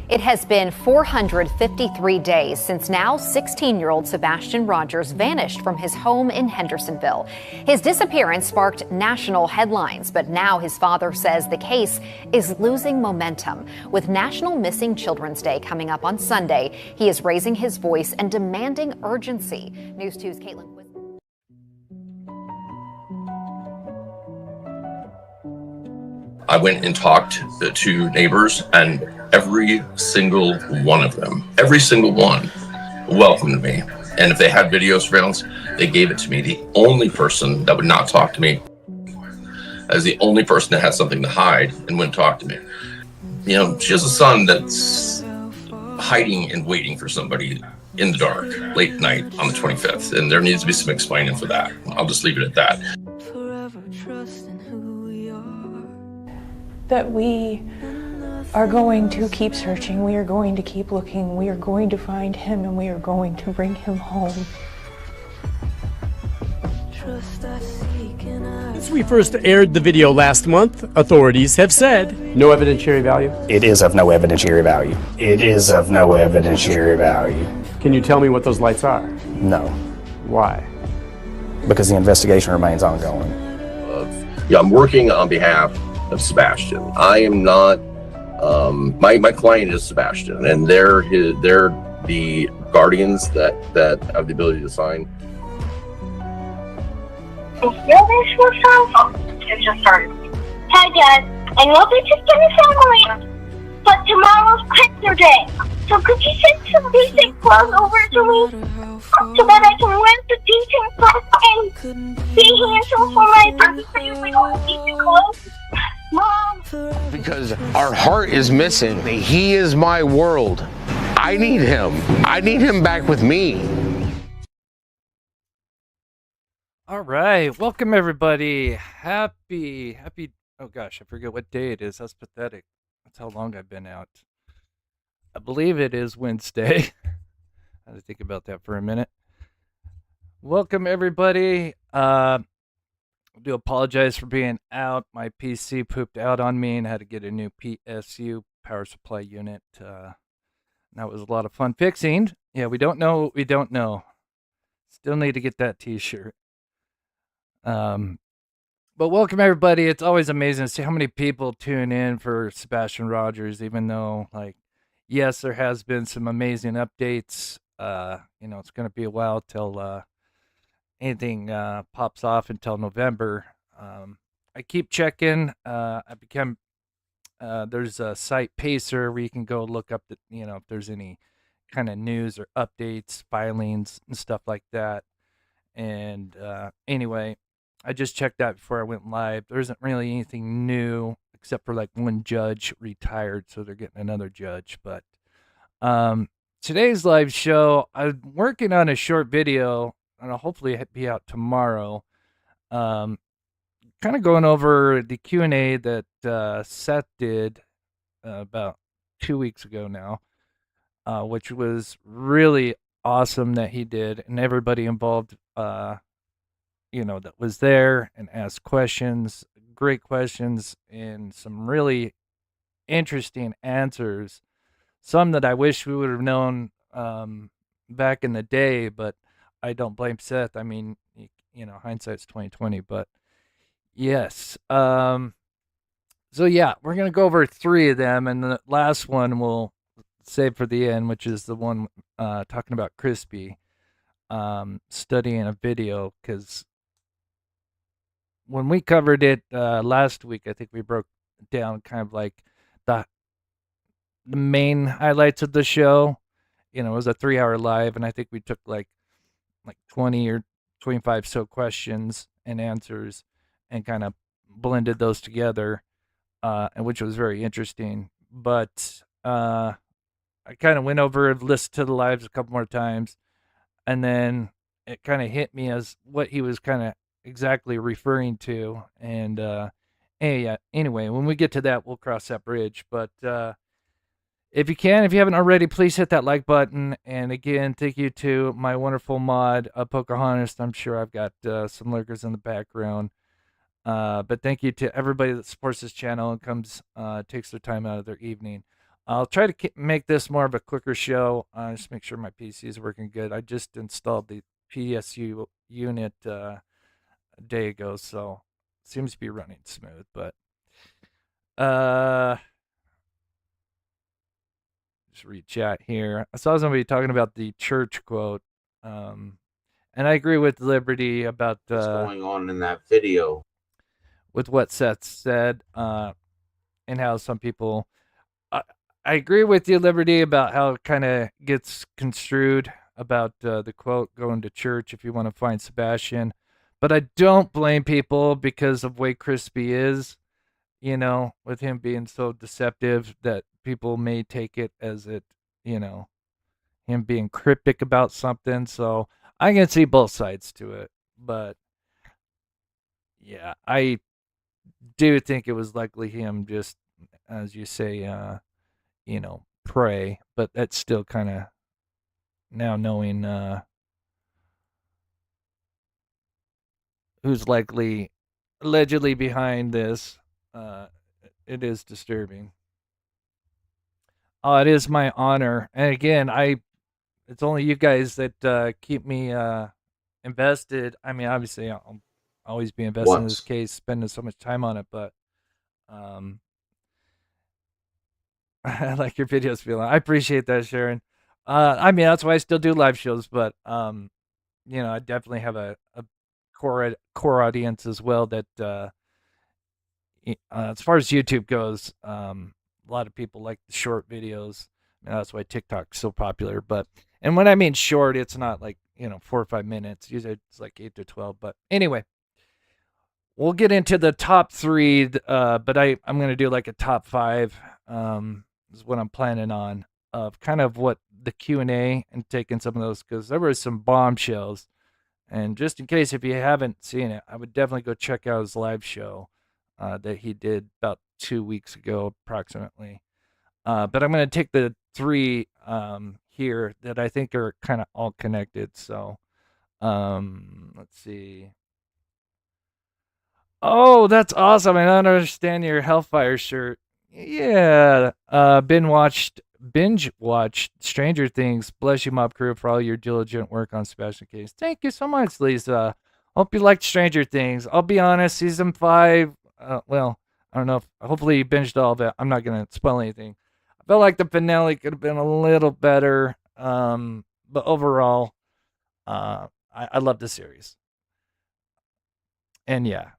It has been 453 days since now 16-year-old Sebastian Rogers vanished from his home in Hendersonville. His disappearance sparked national headlines, but now his father says the case is losing momentum. With National Missing Children's Day coming up on Sunday, he is raising his voice and demanding urgency. News 2's Caitlin. I went and talked to neighbors, and every single one of them, every single one, welcomed me. And if they had video surveillance, they gave it to me. The only person that would not talk to me as the only person that had something to hide and wouldn't talk to me. You know, she has a son that's hiding and waiting for somebody in the dark, late night on the 25th. And there needs to be some explaining for that. I'll just leave it at that. That we are going to keep searching, we are going to keep looking, we are going to find him, and we are going to bring him home. Since we first aired the video last month, authorities have said no evidentiary value? It is of no evidentiary value. It is of no evidentiary value. Can you tell me what those lights are? No. Why? Because the investigation remains ongoing. I'm working on behalf of Sebastian. I am not, my client is Sebastian, and they're the guardians that have the ability to sign. It just started. Hi Dad, I know this is gonna sound weird, but tomorrow's picture day. So could you send some decent clothes over to me so that I can wear the decent clothes and be handsome for my birthday with all decent clothes? Mom! Because our heart is missing. He is my world. I need him. I need him back with me. All right. Welcome, everybody. Happy. Oh, gosh. I forget what day it is. That's pathetic. That's how long I've been out. I believe it is Wednesday. I had to think about that for a minute. Welcome, everybody. I do apologize for being out. My PC pooped out on me and I had to get a new PSU, power supply unit. That was a lot of fun fixing. Yeah, we don't know what we don't know. Still need to get that t-shirt. But welcome, everybody. It's always amazing to see how many people tune in for Sebastian Rogers, even though, like, yes, there has been some amazing updates. It's going to be a while till anything pops off until November. I keep checking. There's a site Pacer where you can go look up if there's any kind of news or updates, filings, and stuff like that. And anyway, I just checked that before I went live. There isn't really anything new except for like one judge retired, so they're getting another judge. But today's live show, I'm working on a short video, and I'll hopefully be out tomorrow. Kind of going over the Q&A that Seth did about 2 weeks ago now, which was really awesome that he did, and everybody involved, that was there and asked questions, great questions, and some really interesting answers. Some that I wish we would have known back in the day, but I don't blame Seth. I mean, hindsight's 20/20, but yes. So yeah, we're gonna go over 3 of them, and the last one we'll save for the end, which is the one talking about Crispy studying a video, because when we covered it last week, I think we broke down kind of like the main highlights of the show. It was a 3-hour live, and I think we took like 20 or 25 so questions and answers and kind of blended those together, and which was very interesting. But I kind of went over and listened to the lives a couple more times, and then it kind of hit me as what he was kind of exactly referring to. And anyway, when we get to that, we'll cross that bridge. But if you haven't already, please hit that like button. And again, thank you to my wonderful mod, Pocahontas. I'm sure I've got some lurkers in the background. But thank you to everybody that supports this channel and comes, takes their time out of their evening. I'll try to make this more of a quicker show. Just make sure my PC is working good. I just installed the PSU unit a day ago, so it seems to be running smooth. But just read chat here. I saw somebody talking about the church quote, and I agree with Liberty about what's going on in that video with what Seth said, and how some people. I agree with you, Liberty, about how it kind of gets construed about the quote going to church if you want to find Sebastian. But I don't blame people because of the way Crispy is, with him being so deceptive that people may take it as him being cryptic about something. So I can see both sides to it. But yeah, I do think it was likely him just, as you say, pray, but that's still kind of now knowing who's allegedly behind this. It is disturbing. Oh, it is my honor. And again, it's only you guys that keep me invested. I mean, obviously I'll always be invested in this case, spending so much time on it, but I like your videos, feeling. I appreciate that, Sharon. I mean, that's why I still do live shows, but I definitely have a core audience as well that as far as YouTube goes, a lot of people like the short videos. That's why TikTok's so popular. And when I mean short, it's not like 4 or 5 minutes. Usually it's like 8 to 12. But anyway, we'll get into the top 3. But I'm gonna do like a top 5. Is what I'm planning on, of kind of what the Q&A and taking some of those, because there were some bombshells. And just in case if you haven't seen it, I would definitely go check out his live show that he did about 2 weeks ago approximately. But I'm going to take the 3 here that I think are kind of all connected. So let's see. Oh, that's awesome. I don't understand your Hellfire shirt. Yeah, binge watched Stranger Things. Bless you, Mob Crew, for all your diligent work on Sebastian case. Thank you so much, Lisa. Hope you liked Stranger Things. I'll be honest, season 5. Well, I don't know. Hopefully you binged all of it. I'm not gonna spoil anything. I felt like the finale could have been a little better. But overall, I love the series. And yeah,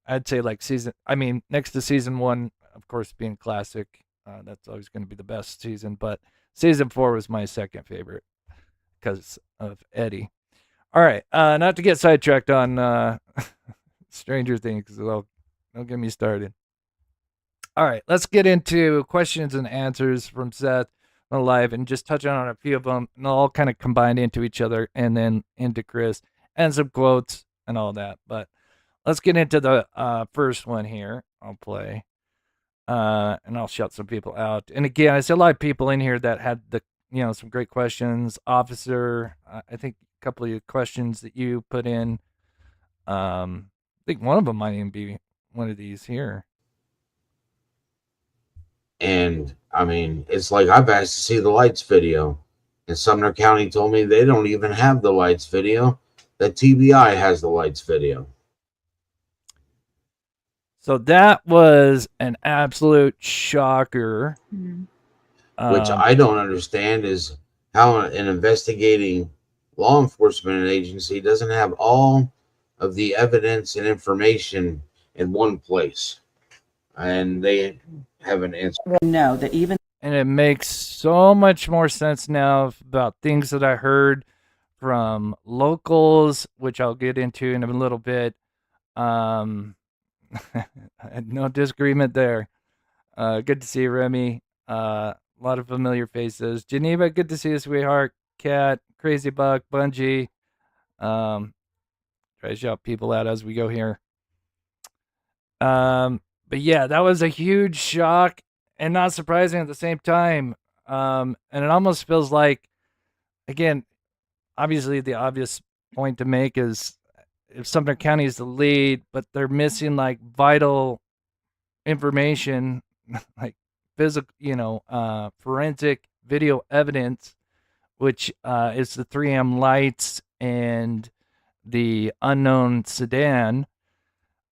I'd say like next to season 1. Of course, being classic, that's always going to be the best season. But season 4 was my second favorite because of Eddie. All right, not to get sidetracked on Stranger Things. Don't get me started. All right, let's get into questions and answers from Seth live and just touch on a few of them, and all kind of combined into each other, and then into Chris and some quotes and all that. But let's get into the first one here. I'll play. And I'll shout some people out. And again, I see a lot of people in here that had some great questions. Officer, I think a couple of your questions that you put in. I think one of them might even be one of these here. And I mean, it's like I've asked to see the lights video, and Sumner County told me they don't even have the lights video. That TBI has the lights video. So that was an absolute shocker. Which I don't understand is how an investigating law enforcement agency doesn't have all of the evidence and information in one place. And they haven't answered. No, that even. And it makes so much more sense now about things that I heard from locals, which I'll get into in a little bit. No disagreement there. Good to see you, Remy. A lot of familiar faces. Geneva, good to see you, sweetheart. Cat, Crazy Buck, Bungie. Try to shout people out as we go here. But yeah, that was a huge shock and not surprising at the same time. And it almost feels like, again, obviously the obvious point to make is if Sumner County is the lead, but they're missing like vital information, like physical, forensic video evidence, which is the 3M lights and the unknown sedan.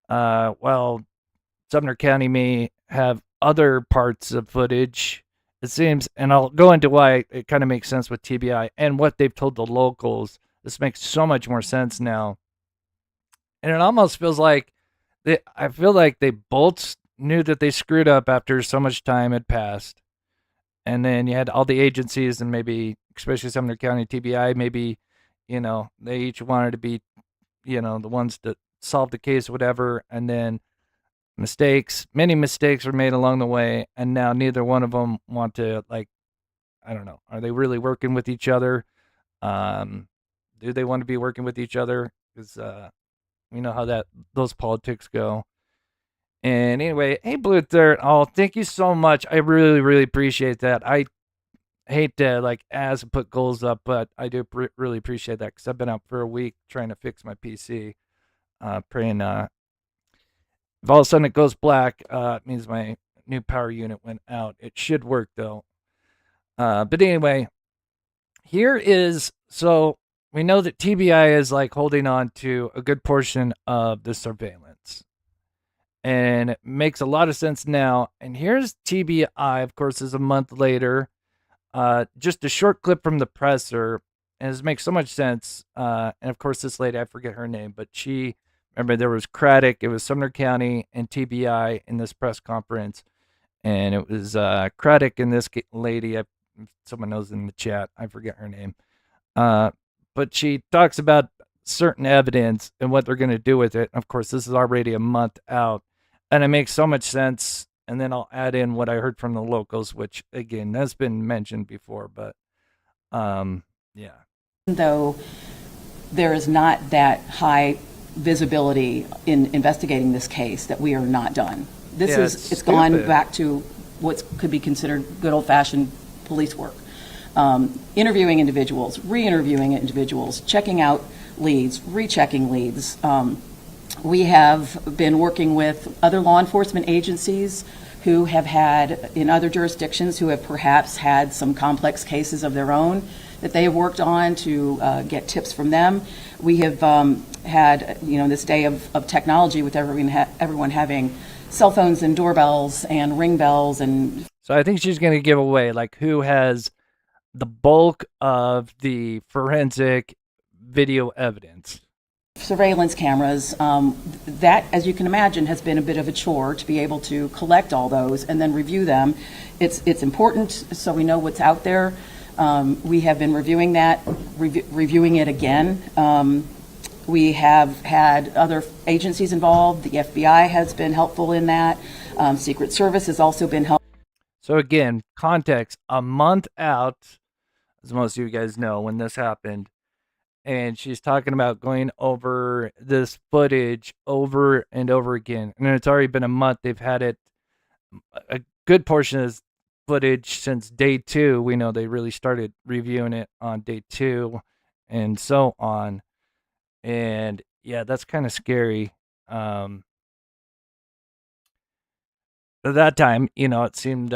Well, Sumner County may have other parts of footage, it seems, and I'll go into why it kind of makes sense with TBI and what they've told the locals. This makes so much more sense now. And it almost feels like I feel like they both knew that they screwed up after so much time had passed. And then you had all the agencies and maybe, especially Sumner County TBI, maybe, they each wanted to be, the ones that solved the case, whatever. And then many mistakes were made along the way. And now neither one of them want to, I don't know. Are they really working with each other? Do they want to be working with each other? Because we know how those politics go. And anyway, hey, Blue Third, thank you so much. I really, really appreciate that. I hate to ask and put goals up, but I do really appreciate that because I've been out for a week trying to fix my PC. Praying if all of a sudden it goes black, it means my new power unit went out. It should work though. But anyway, so we know that TBI is holding on to a good portion of the surveillance. And it makes a lot of sense now. And here's TBI, of course, is a month later. Just a short clip from the presser. And it makes so much sense. And of course, this lady, I forget her name, but remember, there was Craddock, it was Sumner County, and TBI in this press conference. And it was Craddock and this lady, someone knows in the chat, I forget her name. But she talks about certain evidence and what they're going to do with it. Of course, this is already a month out. And it makes so much sense. And then I'll add in what I heard from the locals, which, again, has been mentioned before. But, yeah. Though there is not that high visibility in investigating this case, that we are not done. It's gone back to what could be considered good old-fashioned police work. Interviewing individuals, re-interviewing individuals, checking out leads, rechecking leads. We have been working with other law enforcement agencies who have had, in other jurisdictions, who have perhaps had some complex cases of their own that they have worked on to get tips from them. We have had, this day of technology with everyone having cell phones and doorbells and ring bells. And so I think she's going to give away who has the bulk of the forensic video evidence. Surveillance cameras, that, as you can imagine, has been a bit of a chore to be able to collect all those and then review them. It's important so we know what's out there. We have been reviewing that, reviewing it again. We have had other agencies involved. The FBI has been helpful in that. Secret Service has also been helpful. So again, context, a month out, as most of you guys know, when this happened. And she's talking about going over this footage over and over again. And it's already been a month. They've had it, a good portion of this footage since day 2. We know they really started reviewing it on day 2 and so on. And yeah, that's kind of scary. At that time, it seemed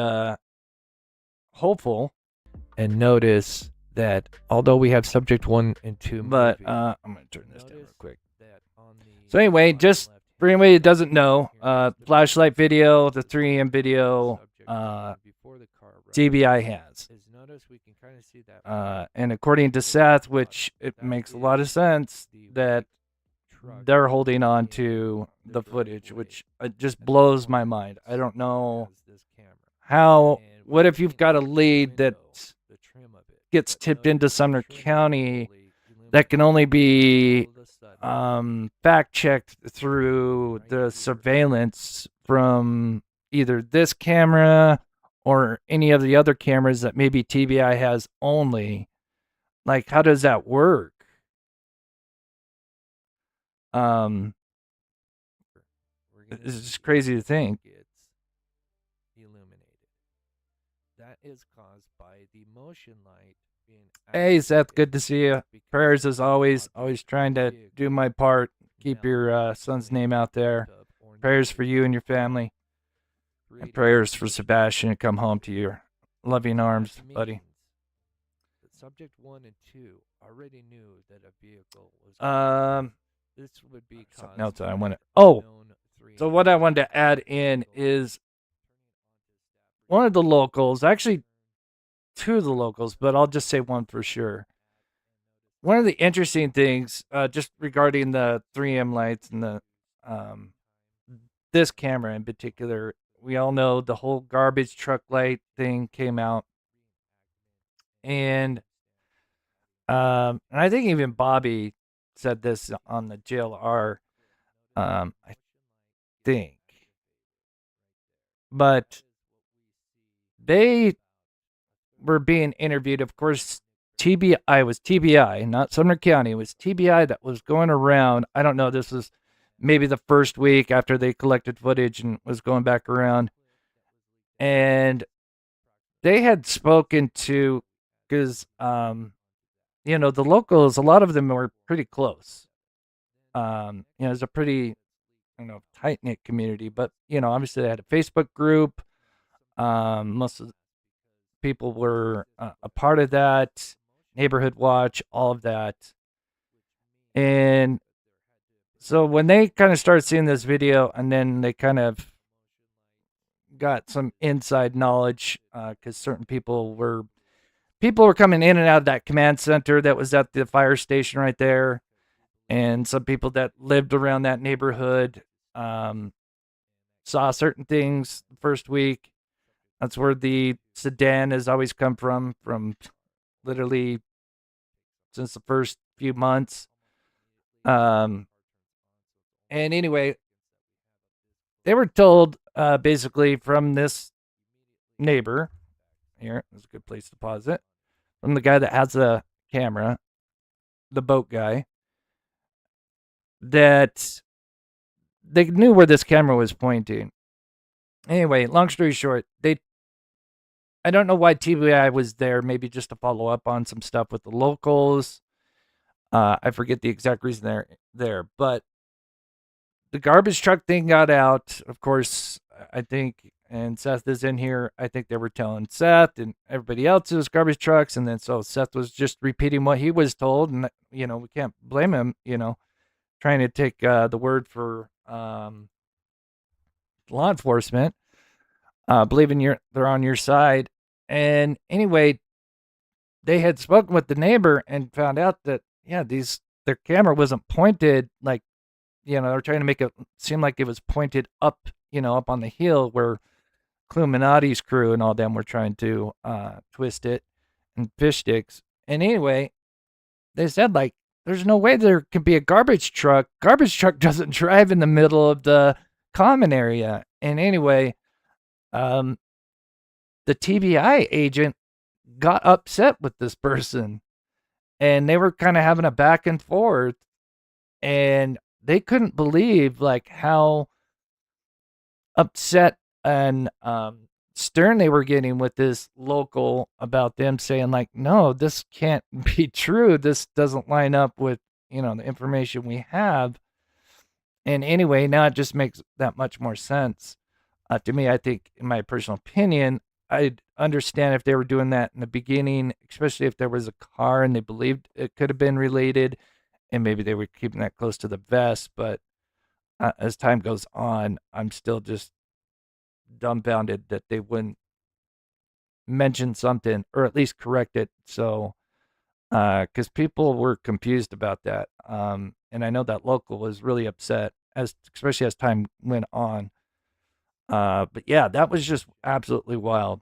hopeful. And notice that although we have subject 1 and 2, but I'm going to turn this down real quick. So anyway, just for anybody that doesn't know, flashlight video, the 3M video, TBI has. And according to Seth, which it makes a lot of sense, that they're holding on to the footage, which just blows my mind. I don't know what if you've got a lead that gets tipped into Sumner County that can only be fact-checked through the surveillance from either this camera or any of the other cameras that maybe TBI has only. How does that work? It's just crazy to think. That is caused by the motion light being. Hey Seth, good to see you. Prayers as always. Always trying to do my part. Keep your son's name out there. Prayers for you and your family. And prayers for Sebastian to come home to your loving arms, buddy. Subject 1 and 2 already knew that a vehicle was. This would be something else I want to. Oh, so what I wanted to add in is one of the locals, actually two of the locals, but I'll just say one for sure. One of the interesting things, just regarding the 3M lights and the this camera in particular, we all know the whole garbage truck light thing came out, and I think even Bobby said this on the JLR, I think, but they were being interviewed. Of course, TBI was TBI, not Sumner County. It was TBI that was going around. I don't know. This was maybe the first week after they collected footage and was going back around. And they had spoken to, because, you know, the locals, a lot of them were pretty close. You know, it's a pretty, you know, tight-knit community. But, you know, obviously they had a Facebook group. Most of the people were a part of that. Neighborhood Watch, all of that. And so when they kind of started seeing this video, and then they kind of got some inside knowledge, because certain people were coming in and out of that command center that was at the fire station right there, and some people that lived around that neighborhood saw certain things the first week. That's where the sedan has always come from literally since the first few months. And anyway, they were told basically from this neighbor, here is a good place to pause it, from the guy that has the camera, the boat guy, that they knew where this camera was pointing. Anyway, long story short, I don't know why TBI was there, maybe just to follow up on some stuff with the locals. I forget the exact reason there, but the garbage truck thing got out. Of course, I think, and Seth is in here, I think they were telling Seth and everybody else it was garbage trucks, and then so Seth was just repeating what he was told, and, you know, we can't blame him, you know, trying to take the word for law enforcement. Believing they're on your side. And anyway, they had spoken with the neighbor and found out that, yeah, their camera wasn't pointed like, you know, they're trying to make it seem like it was pointed up, you know, up on the hill where Cluminati's crew and all them were trying to twist it and fish sticks. And anyway, they said, like, there's no way there could be a garbage truck. Garbage truck doesn't drive in the middle of the common area. And anyway, the TBI agent got upset with this person, and they were kind of having a back and forth, and they couldn't believe like how upset and stern they were getting with this local about them saying like, no, this can't be true. This doesn't line up with, you know, the information we have. And anyway, now it just makes that much more sense. To me, I think, in my personal opinion, I'd understand if they were doing that in the beginning, especially if there was a car and they believed it could have been related, and maybe they were keeping that close to the vest. But as time goes on, I'm still just dumbfounded that they wouldn't mention something or at least correct it. So, because people were confused about that. And I know that local was really upset, especially as time went on. But yeah, that was just absolutely wild.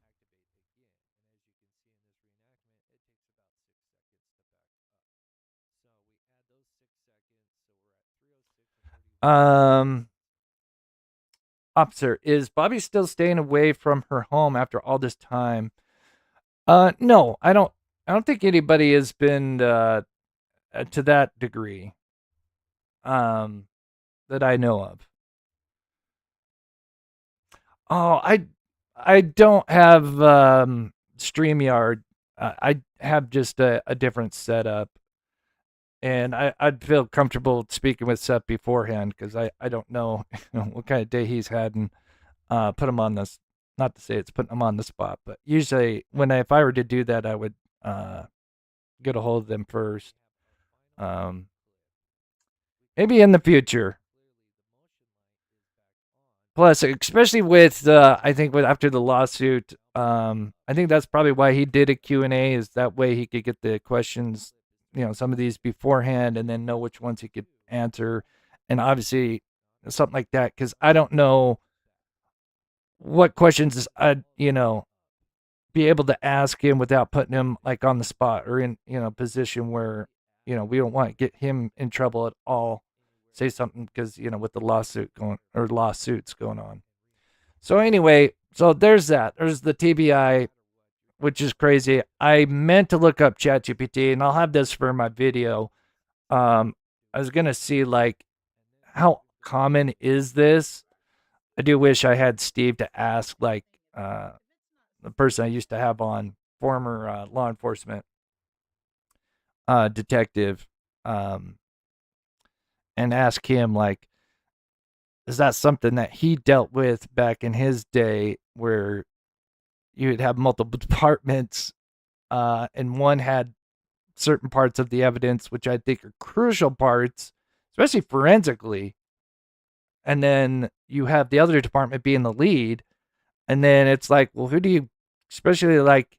Officer, is Bobby still staying away from her home after all this time? No, I don't think anybody has been to that degree. That I know of. Oh, I don't have StreamYard. I have just a different setup, and I'd feel comfortable speaking with Seth beforehand because I don't know, what kind of day he's had, and put him on this not to say it's putting them on the spot, but usually if I were to do that, I would get a hold of them first. Maybe in the future. Plus, especially with I think after the lawsuit, I think that's probably why he did a Q&A, is that way he could get the questions, some of these beforehand, and then know which ones he could answer. And obviously something like that, because I don't know what questions I'd be able to ask him without putting him like on the spot or in a position where we don't want to get him in trouble at all. Say something because with the lawsuits going on. So anyway, so there's that. There's the TBI, which is crazy. I meant to look up ChatGPT, and I'll have this for my video. I was gonna see like how common is this. I do wish I had Steve to ask, like the person I used to have on, former law enforcement detective, and ask him, like, is that something that he dealt with back in his day, where you would have multiple departments, and one had certain parts of the evidence, which I think are crucial parts, especially forensically, and then you have the other department being the lead, and then it's like, well, who do you, especially like,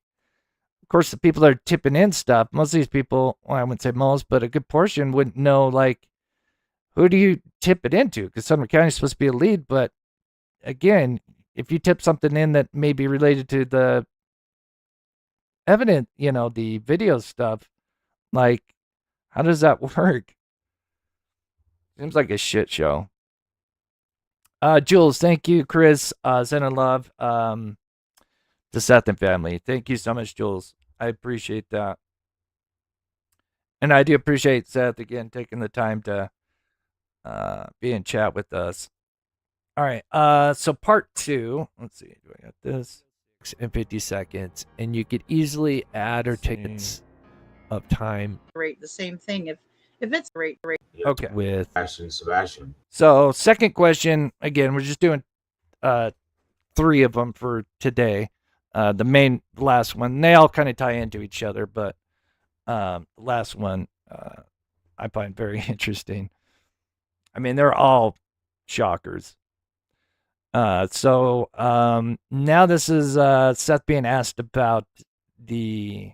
of course, the people that are tipping in stuff, most of these people, well, I wouldn't say most, but a good portion wouldn't know, like, who do you tip it into? Because Sumner County is supposed to be a lead, but again, if you tip something in that may be related to the evidence, the video stuff, like, how does that work? Seems like a shit show. Jules, thank you. Chris, sending love to Seth and family. Thank you so much, Jules. I appreciate that. And I do appreciate Seth, again, taking the time to be in chat with us. All right. So part 2. Let's see. Do I got this? In 50 seconds. And you could easily add or take minutes of time. Rate the same thing if it's rate. Okay. With Sebastian. So second question, again, we're just doing 3 of them for today. The last one, they all kind of tie into each other, but the last one I find very interesting. I mean, they're all shockers. So now this is Seth being asked about the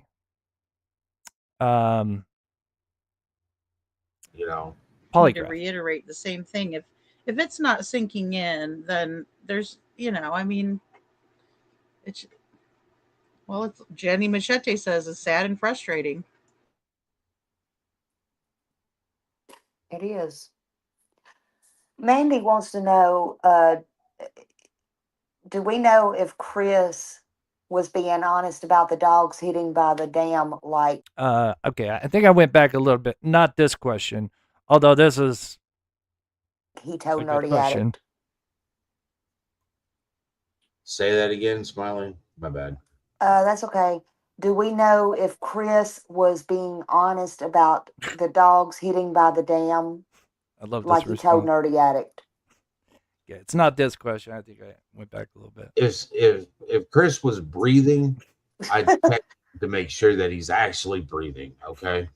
polygraph. To reiterate the same thing. If it's not sinking in, then there's, I mean, it's Jenny Machete says it's sad and frustrating. It is. Mandy wants to know, do we know if Chris was being honest about the dogs hitting by the dam? Like, okay, I think I went back a little bit. Not this question, although this is. He told Nerdy Addict. Say that again, Smiley. My bad. That's okay. Do we know if Chris was being honest about the dogs hitting by the dam? I love this like he told Nerdy Addict. Yeah, it's not this question. I think I went back a little bit. If Chris was breathing, I'd check to make sure that he's actually breathing. Okay.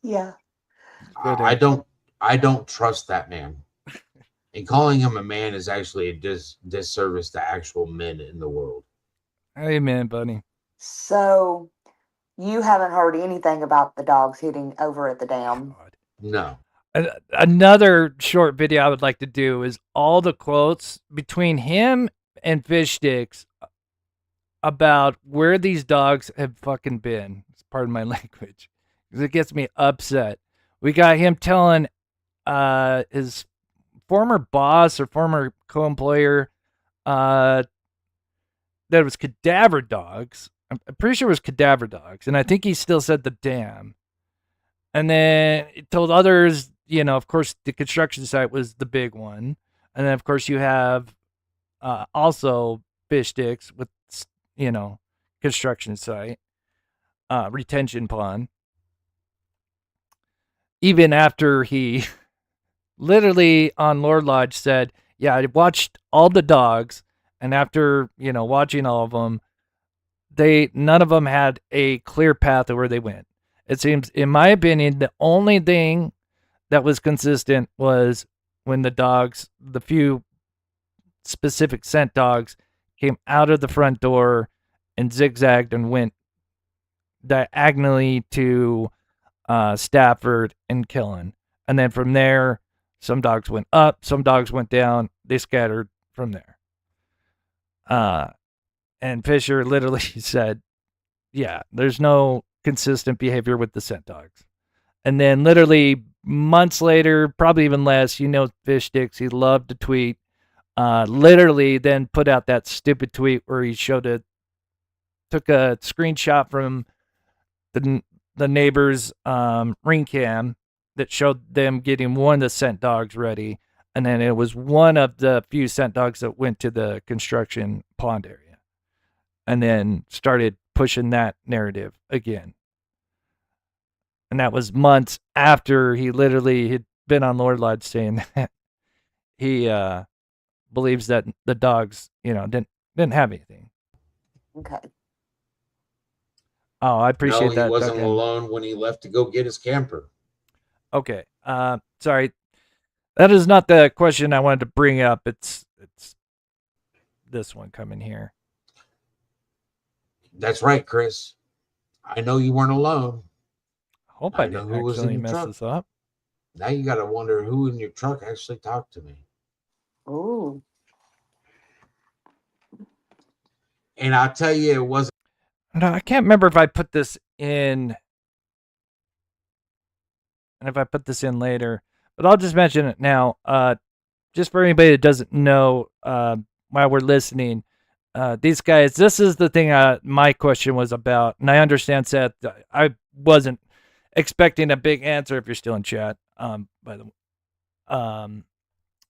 Yeah. I don't trust that man. And calling him a man is actually a disservice to actual men in the world. Amen, buddy. So you haven't heard anything about the dogs hitting over at the dam? No. Another short video I would like to do is all the quotes between him and Fish Sticks about where these dogs have fucking been. It's part of my language. Because it gets me upset. We got him telling his former boss or former co-employer that it was cadaver dogs. I'm pretty sure it was cadaver dogs. And I think he still said the dam. And then he told others, of course, the construction site was the big one. And then, of course, you have also Fish Sticks with, construction site, retention pond. Even after he literally on Lord Lodge said, yeah, I watched all the dogs, and after, watching all of them, none of them had a clear path of where they went. It seems, in my opinion, the only thing that was consistent was when the few specific scent dogs came out of the front door and zigzagged and went diagonally to Stafford and Killen. And then from there, some dogs went up, some dogs went down. They scattered from there. And Fisher literally said, yeah, there's no consistent behavior with the scent dogs. And then literally months later, probably even less, Fish Sticks, he loved to tweet. Literally then put out that stupid tweet where he took a screenshot from the neighbor's ring cam that showed them getting one of the scent dogs ready, and then it was one of the few scent dogs that went to the construction pond area, and then started pushing that narrative again. And that was months after he literally had been on Lord Lodge saying that he believes that the dogs, didn't have anything. Okay. Oh, I appreciate that. He wasn't Duncan. alone when he left to go get his camper. Okay. Sorry. That is not the question I wanted to bring up. It's this one coming here. That's right, Chris. I know you weren't alone. Hope I didn't actually mess this up. Now you got to wonder who in your truck actually talked to me. Ooh. And I'll tell you, it wasn't. No, I can't remember if I put this in and if I put this in later, but I'll just mention it now. Just for anybody that doesn't know, while we're listening, these guys, this is the thing my question was about. And I understand, Seth, I wasn't expecting a big answer if you're still in chat. By the way,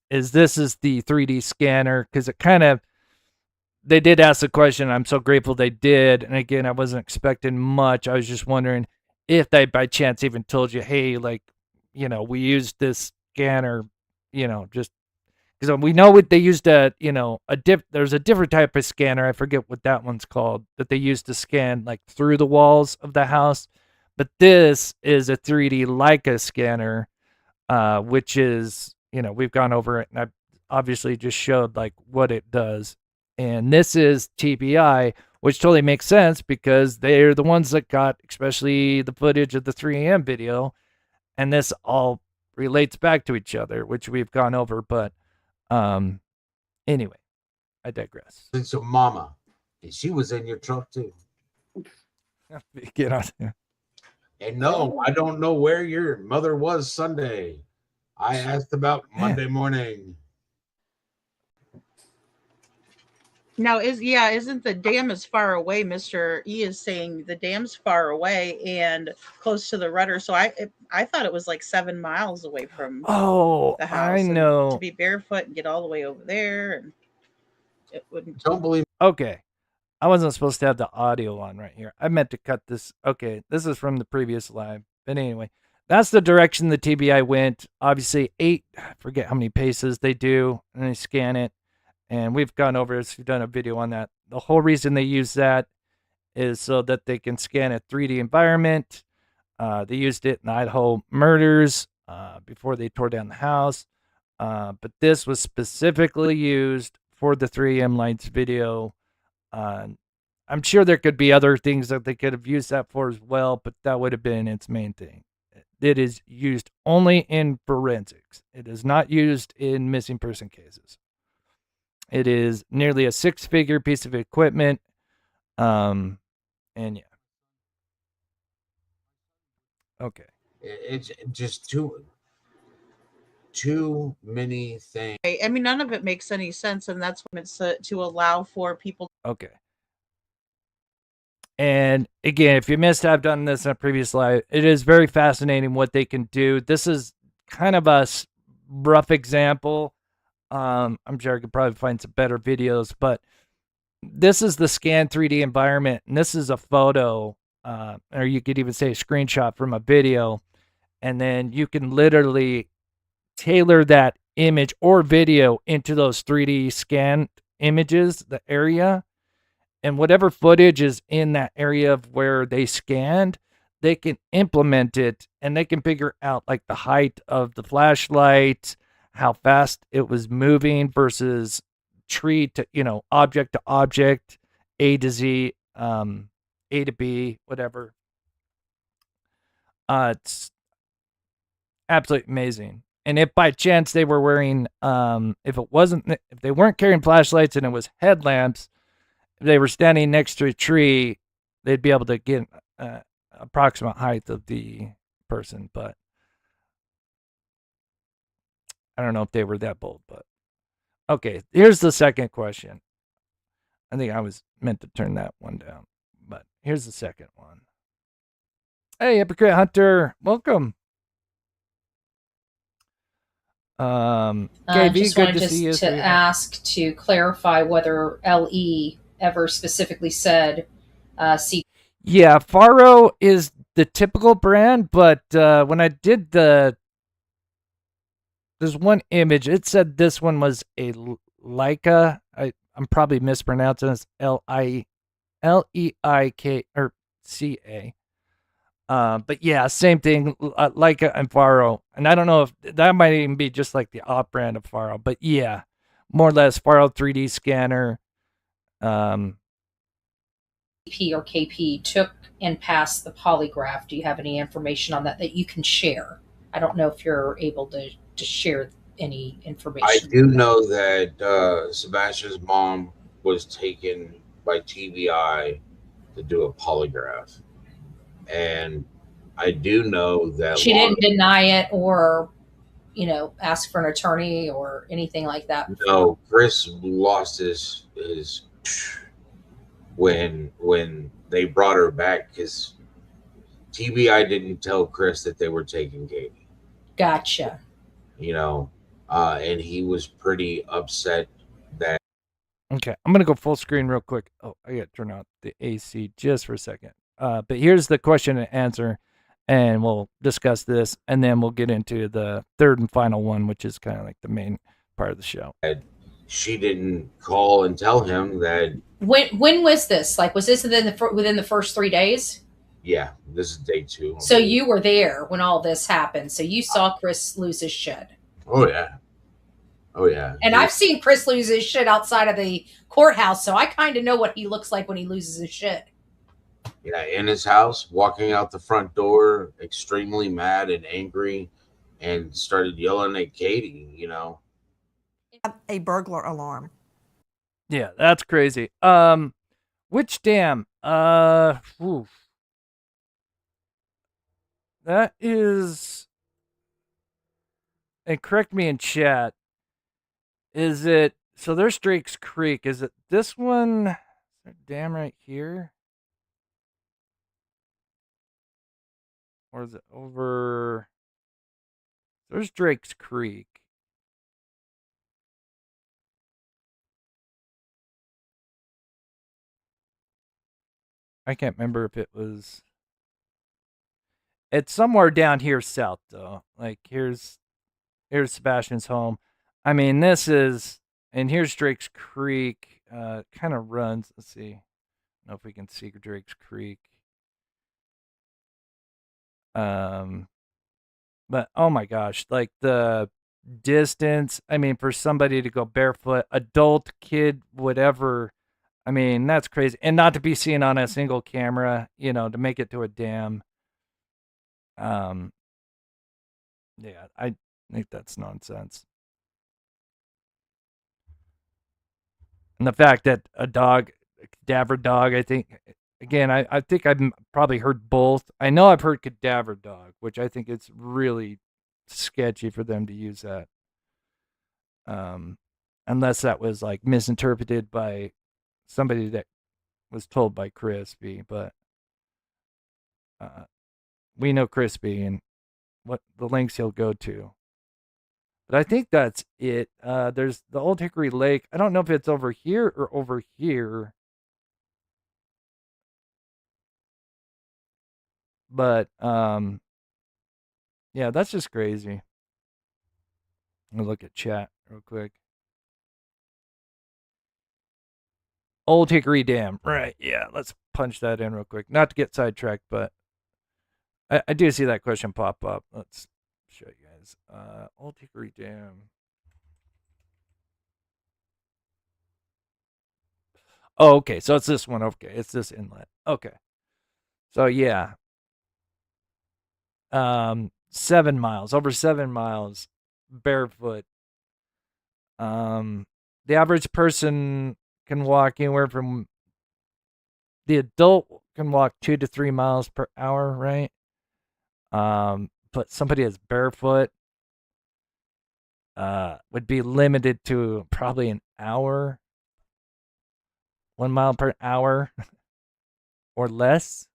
this is the 3D scanner, because it kind of, they did ask the question. I'm so grateful they did. And again, I wasn't expecting much. I was just wondering if they by chance even told you, hey, we used this scanner, just because we know what they used there's a different type of scanner. I forget what that one's called, that they used to scan through the walls of the house. But this is a 3D Leica scanner, which is, we've gone over it, and I obviously just showed what it does. And this is TBI, which totally makes sense because they're the ones that got, especially the footage of the 3 a.m. video. And this all relates back to each other, which we've gone over. But anyway, I digress. So Mama, she was in your truck too. Get on there. And no, I don't know where your mother was Sunday. I asked about Monday morning. Now, isn't the dam as far away? Mr. E is saying the dam's far away and close to the rudder. So I thought it was 7 miles away from the house. I know. To be barefoot and get all the way over there, and it wouldn't. Don't believe. Okay. I wasn't supposed to have the audio on right here. I meant to cut this. Okay, this is from the previous live. But anyway, that's the direction the TBI went. Obviously, I forget how many paces they do, and they scan it. And we've gone over this. We've done a video on that. The whole reason they use that is so that they can scan a 3D environment. They used it in Idaho murders before they tore down the house. But this was specifically used for the 3M Lights video. I'm sure there could be other things that they could have used that for as well, but that would have been its main thing. It is used only in forensics. It is not used in missing person cases. It is nearly a 6-figure piece of equipment. And yeah. Okay. It's just too many things. I mean, none of it makes any sense, and that's when it's to allow for people. Okay. And again, if you missed, I've done this in a previous live. It is very fascinating what they can do. This is kind of a rough example. I'm sure I could probably find some better videos, but this is the scan 3D environment, and this is a photo, or you could even say a screenshot from a video, and then you can literally tailor that image or video into those 3D scanned images, the area, and whatever footage is in that area of where they scanned, they can implement it and they can figure out like the height of the flashlight, how fast it was moving versus tree to, object to object, A to Z, A to B, whatever. It's absolutely amazing. And if by chance they were wearing, if they weren't carrying flashlights and it was headlamps, if they were standing next to a tree, they'd be able to get approximate height of the person. But I don't know if they were that bold. But okay, here's the second question. I think I was meant to turn that one down, but here's the second one. Hey, Hypocrite Hunter, welcome. KB, just good wanted to see you. to ask to clarify whether LE ever specifically said C. Yeah, Faro is the typical brand, but when I did there's one image, it said this one was a Leica. I'm probably mispronouncing this, Leik or CA. But yeah, same thing, Leica and Faro. And I don't know if that might even be just like the off brand of Faro, but yeah, more or less Faro 3D scanner. P or KP took and passed the polygraph. Do you have any information on that you can share? I don't know if you're able to share any information. I do know that Sebastian's mom was taken by TBI to do a polygraph. And I do know that she didn't deny it or, ask for an attorney or anything like that. No, Chris lost his when they brought her back because TBI didn't tell Chris that they were taking Katie. Gotcha. And he was pretty upset that. Okay, I'm gonna go full screen real quick. Oh, I gotta turn out the AC just for a second. But here's the question and answer, and we'll discuss this, and then we'll get into the third and final one, which is kind of like the main part of the show. She didn't call and tell him that. When was this? Like, was this within the first 3 days? Yeah, this is day 2. So you were there when all this happened. So you saw Chris lose his shit. Oh yeah. Oh yeah. And I've seen Chris lose his shit outside of the courthouse, so I kind of know what he looks like when he loses his shit. Yeah, in his house, walking out the front door, extremely mad and angry, and started yelling at Katie, A burglar alarm. Yeah, that's crazy. Which dam? Oof. That is, and correct me in chat, is it, so there's Drake's Creek. Is it this one? Is there a dam right here? Or is it over? There's Drake's Creek. I can't remember if it was. It's somewhere down here south, though. Like, here's Sebastian's home. I mean, this is, and here's Drake's Creek. Kind of runs. Let's see. I don't know if we can see Drake's Creek. But oh my gosh, like the distance. I mean, for somebody to go barefoot, adult, kid, whatever. I mean, that's crazy, and not to be seen on a single camera. To make it to a dam. Yeah, I think that's nonsense. And the fact that a cadaver dog, I think, again, I think I've probably heard both. I know I've heard cadaver dog, which I think it's really sketchy for them to use that. Unless that was like misinterpreted by somebody that was told by Crispy, but we know Crispy and what the links he'll go to. But I think that's it. There's the Old Hickory Lake. I don't know if it's over here or over here. But yeah, that's just crazy. I'll look at chat real quick. Old Hickory Dam. Right, yeah, let's punch that in real quick. Not to get sidetracked, but I do see that question pop up. Let's show you guys. Old Hickory Dam. Oh, okay, so it's this one. Okay, it's this inlet. Okay. So yeah. 7 miles, over 7 miles barefoot. The average person can walk anywhere from, the adult can walk 2 to 3 miles per hour, right? But somebody that's barefoot would be limited to probably an hour, 1 mile per hour or less.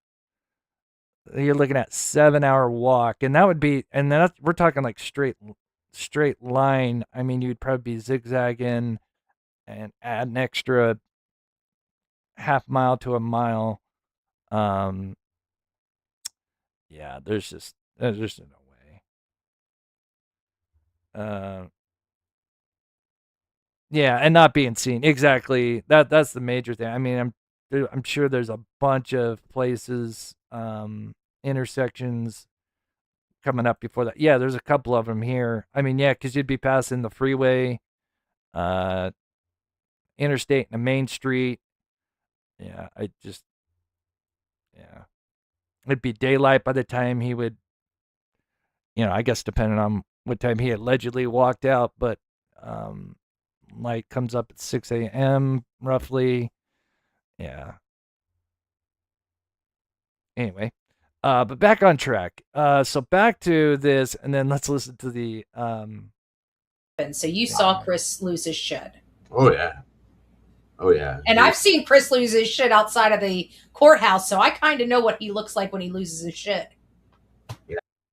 You're looking at 7-hour walk, and that would be, and that's, we're talking like straight line. I mean, you'd probably be zigzagging and add an extra half mile to a mile. Yeah, there's just no way. Yeah, and not being seen. Exactly. That's the major thing. I mean, I'm sure there's a bunch of places, intersections coming up before that. Yeah, there's a couple of them here. I mean, yeah, because you'd be passing the freeway, interstate and a main street. Yeah, yeah. It'd be daylight by the time he would, I guess depending on what time he allegedly walked out, but light comes up at 6 a.m. roughly. Yeah. Anyway, but back on track. So back to this, and then let's listen to the. And so you saw Chris lose his shit. Oh yeah. Oh yeah. And I've seen Chris lose his shit outside of the courthouse, so I kind of know what he looks like when he loses his shit.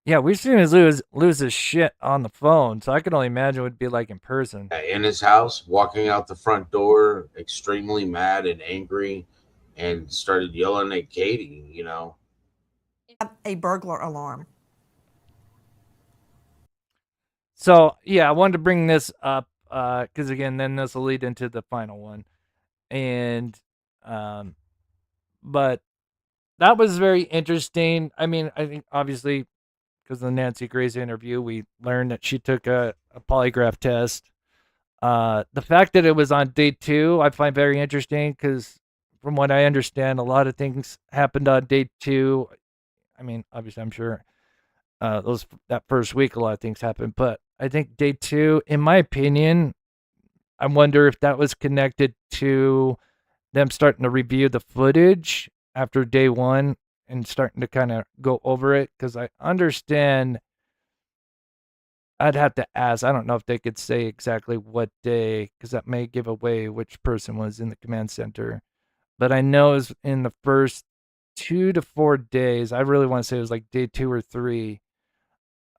Yeah, we've seen him lose his shit on the phone, so I can only imagine what it'd be like in person. In his house, walking out the front door, extremely mad and angry, and started yelling at Katie, A burglar alarm. So, yeah, I wanted to bring this up because, again, then this will lead into the final one. And, but that was very interesting. I mean, I think, obviously, because of the Nancy Grace interview, we learned that she took a polygraph test. The fact that it was on day 2, I find very interesting because, from what I understand, a lot of things happened on day 2. I mean, obviously, I'm sure that first week, a lot of things happened, but I think day 2, in my opinion, I wonder if that was connected to them starting to review the footage after day 1 and starting to kind of go over it, because I understand. I'd have to ask. I don't know if they could say exactly what day, because that may give away which person was in the command center. But I know it was in the first 2 to 4 days. I really want to say it was like day 2 or 3.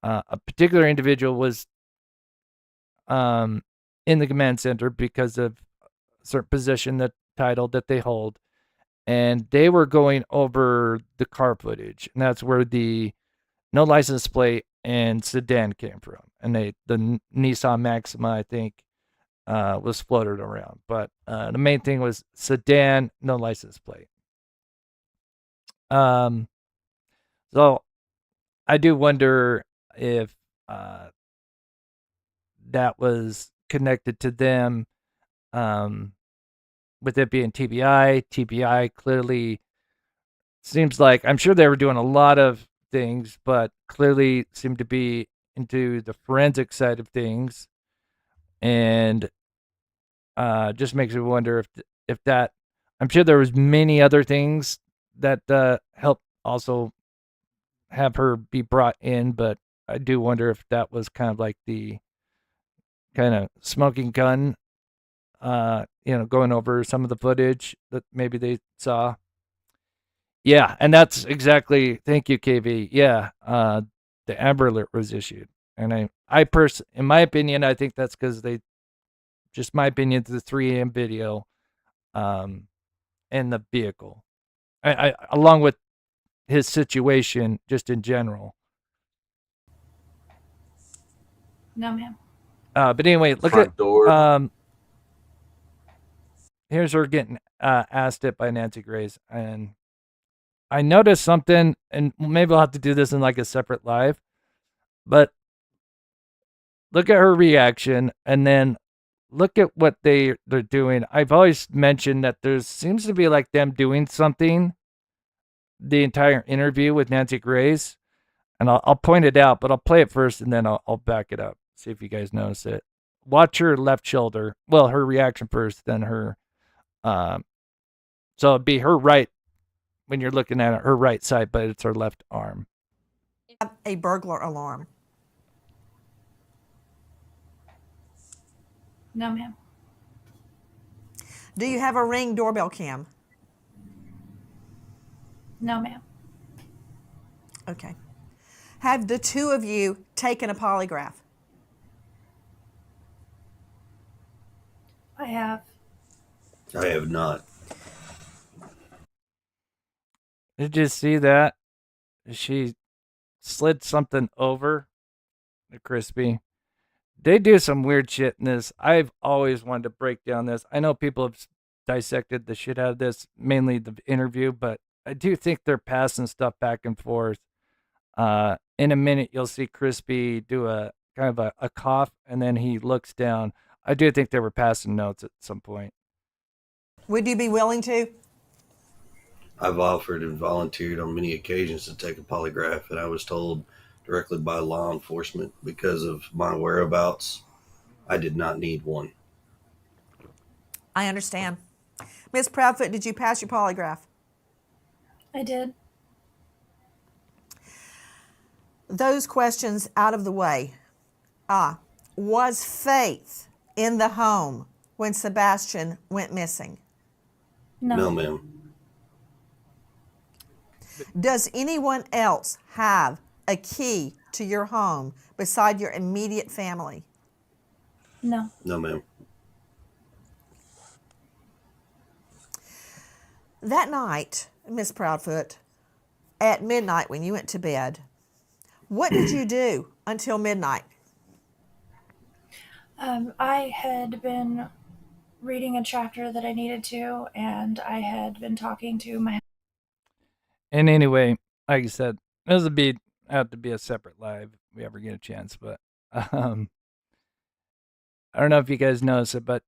A particular individual was in the command center because of a certain position, that title that they hold, and they were going over the car footage, and that's where the no license plate and sedan came from, and the Nissan Maxima, I think, was floated around, but the main thing was sedan, no license plate. So I do wonder if that was connected to them, with it being TBI. TBI clearly seems like, I'm sure they were doing a lot of things, but clearly seemed to be into the forensic side of things, and just makes me wonder if that. I'm sure there was many other things that helped also have her be brought in, but I do wonder if that was kind of like the kind of smoking gun, going over some of the footage that maybe they saw. Yeah, and that's exactly, thank you, KV. Yeah, the Amber Alert was issued. And in my opinion, I think that's because just my opinion, the 3 a.m. video, and the vehicle, I along with his situation just in general. No, ma'am. But anyway, look Front at door. here's her getting asked it by Nancy Grace, and I noticed something, and maybe I'll have to do this in like a separate live, but look at her reaction, and then look at what they're doing. I've always mentioned that there seems to be like them doing something the entire interview with Nancy Grace, and I'll point it out, but I'll play it first, and then I'll back it up. See if you guys notice it. Watch her left shoulder. Well, her reaction first, then her. So it'd be her right when you're looking at it, her right side, but it's her left arm. A burglar alarm. No, ma'am. Do you have a Ring doorbell cam? No, ma'am. Okay. Have the two of you taken a polygraph? I have. I have not. Did you see that? She slid something over the crispy. They do some weird shit in this. I've always wanted to break down this. I know people have dissected the shit out of this, mainly the interview, but I do think they're passing stuff back and forth. In a minute, you'll see Crispy do a kind of a cough, and then he looks down. I do think they were passing notes at some point. Would you be willing to? I've offered and volunteered on many occasions to take a polygraph, and I was told directly by law enforcement because of my whereabouts, I did not need one. I understand. Ms. Proudfoot, did you pass your polygraph? I did. Those questions out of the way. Was Faith in the home when Sebastian went missing? No. No, ma'am. Does anyone else have a key to your home beside your immediate family? No. No, ma'am. That night, Miss Proudfoot, at midnight when you went to bed, what did you do until midnight? I had been reading a chapter that I needed to, and I had been talking to my. And anyway, like I said, this would have to be a separate live if we ever get a chance. But I don't know if you guys notice it, but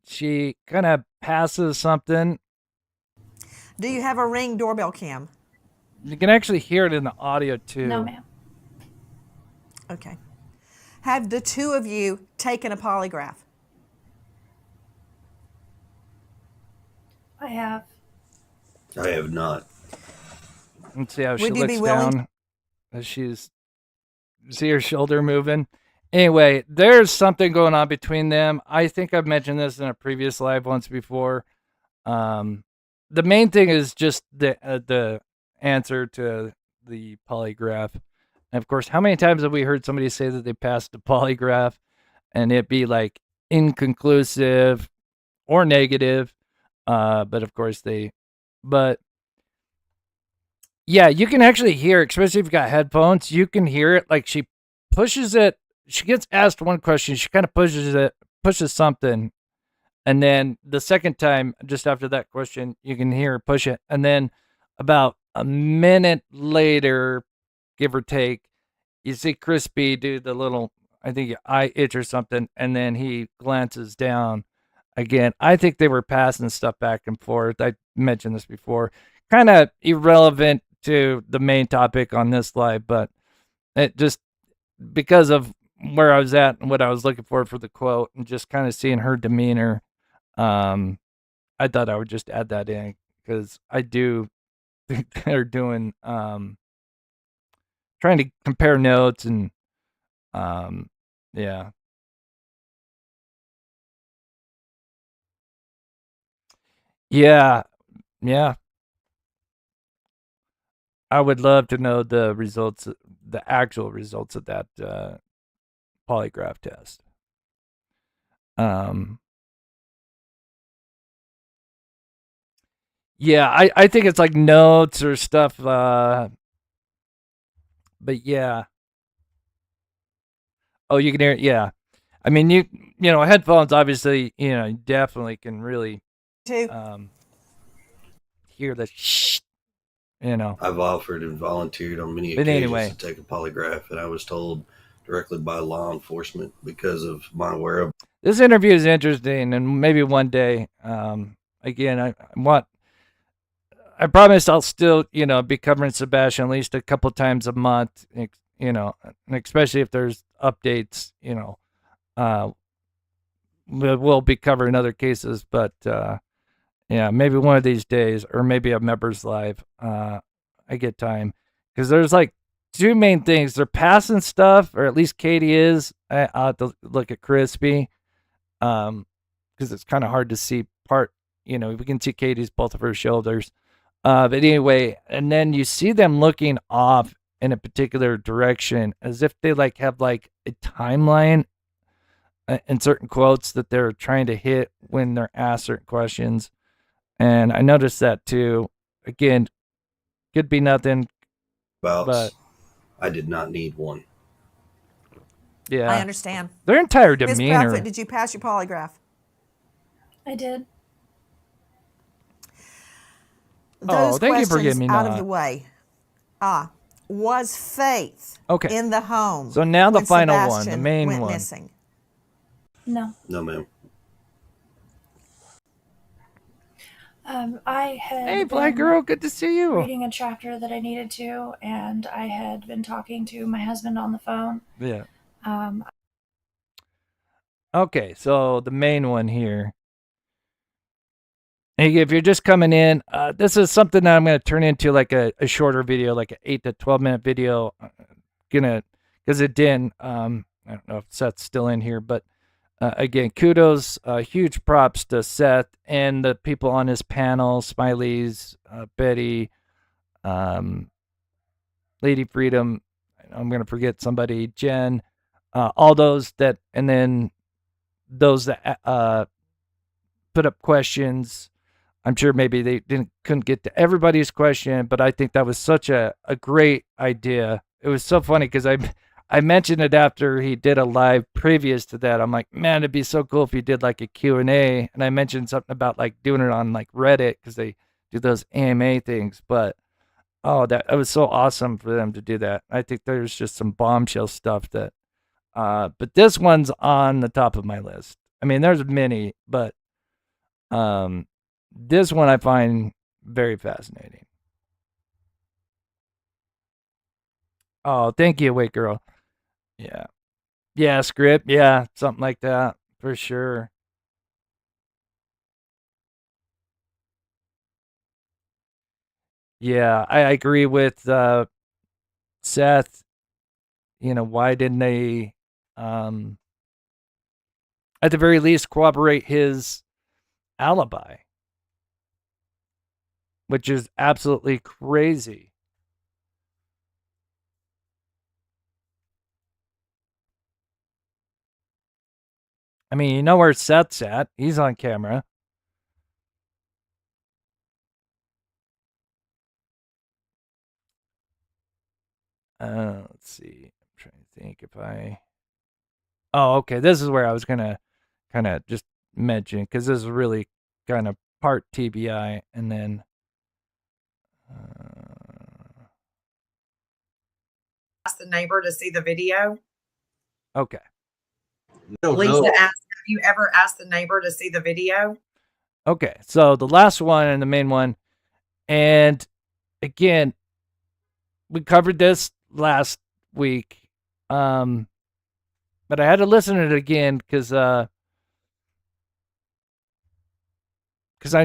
she kind of passes something. Do you have a Ring doorbell cam? You can actually hear it in the audio too. No, ma'am. Okay. Have the two of you taken a polygraph? I have. I have not. Let's see how she Would you be looks willing down as she's see her shoulder moving. Anyway, there's something going on between them. I think I've mentioned this in a previous live once before. The main thing is just the answer to the polygraph. And of course, how many times have we heard somebody say that they passed the polygraph and it be like inconclusive or negative? But of course but yeah, you can actually hear, especially if you've got headphones, you can hear it. Like she pushes it. She gets asked one question. She kind of pushes something. And then the second time, just after that question, you can hear her push it. And then about a minute later, give or take, you see Crispy do the little, I think, eye itch or something. And then he glances down again. I think they were passing stuff back and forth. I mentioned this before. Kind of irrelevant to the main topic on this live, but it just, because of where I was at and what I was looking for the quote and just kind of seeing her demeanor, I thought I would just add that in because I do think they're doing, trying to compare notes and, yeah. Yeah. Yeah. I would love to know the results, the actual results of that polygraph test. Yeah, I think it's like notes or stuff. But yeah. Oh, you can hear it. Yeah. I mean, headphones obviously, you definitely can really hear the shh, I've offered and volunteered on many But occasions anyway. to take a polygraph, and I was told directly by law enforcement because of my whereabouts. This interview is interesting, and maybe one day, again, I promise I'll still, be covering Sebastian at least a couple times a month, and especially if there's updates, we'll be covering other cases, but, yeah, maybe one of these days, or maybe a members live, I get time, because there's like two main things. They're passing stuff, or at least Katie is. I'll have to look at Crispy, because it's kind of hard to see we can see Katie's both of her shoulders. But anyway, and then you see them looking off in a particular direction as if they have a timeline and certain quotes that they're trying to hit when they're asked certain questions. And I noticed that too. Again, could be nothing, but I did not need one. Yeah, I understand. Their entire Ms. demeanor. Proudfoot, did you pass your polygraph? I did. Those thank you for questions giving me out that. of the way. Was Faith in the home? So now the when final one, the Sebastian main went one. Missing? No. No, ma'am. I had Hey, Black Girl, good to see you. reading a chapter that I needed to, and I had been talking to my husband on the phone. Yeah. Um, Okay, so the main one here. Hey, if you're just coming in, this is something that I'm going to turn into like a shorter video, like an 8 to 12 minute video. Because it didn't. I don't know if Seth's still in here, but again, kudos, huge props to Seth and the people on his panel, Smiley's, Betty, Lady Freedom. I'm going to forget somebody, Jen, all those that, and then those that put up questions. I'm sure maybe they couldn't get to everybody's question, but I think that was such a great idea. It was so funny because I mentioned it after he did a live previous to that. I'm like, man, it'd be so cool if he did like a Q&A. And I mentioned something about like doing it on like Reddit because they do those AMA things. But that was so awesome for them to do that. I think there's just some bombshell stuff that. But this one's on the top of my list. I mean, there's many, but this one I find very fascinating. Oh, thank you, Wait Girl. Yeah. Yeah, script. Yeah, something like that for sure. Yeah, I agree with Seth. Why didn't they at the very least corroborate his alibi? Which is absolutely crazy. I mean, you know where Seth's at. He's on camera. Let's see. I'm trying to think if I... Oh, okay. This is where I was going to kind of just mention, because this is really kind of part TBI, and then... Ask the neighbor to see the video. Okay. Lisa asked, have you ever asked the neighbor to see the video? Okay, so the last one and the main one, and again, we covered this last week, but I had to listen to it again because I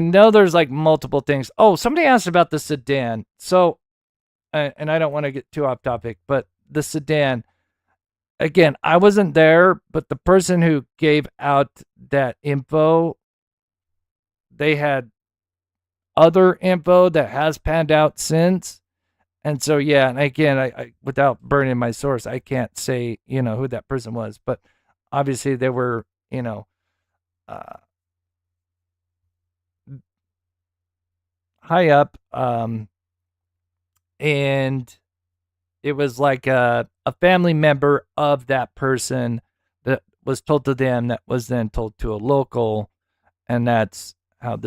know there's like multiple things. Oh, somebody asked about the sedan. So, and I don't want to get too off topic, but the sedan. Again, I wasn't there, but the person who gave out that info, they had other info that has panned out since. And so, yeah, and again, I without burning my source, I can't say, who that person was. But obviously they were, high up. And it was like a family member of that person that was told to them that was then told to a local, and that's how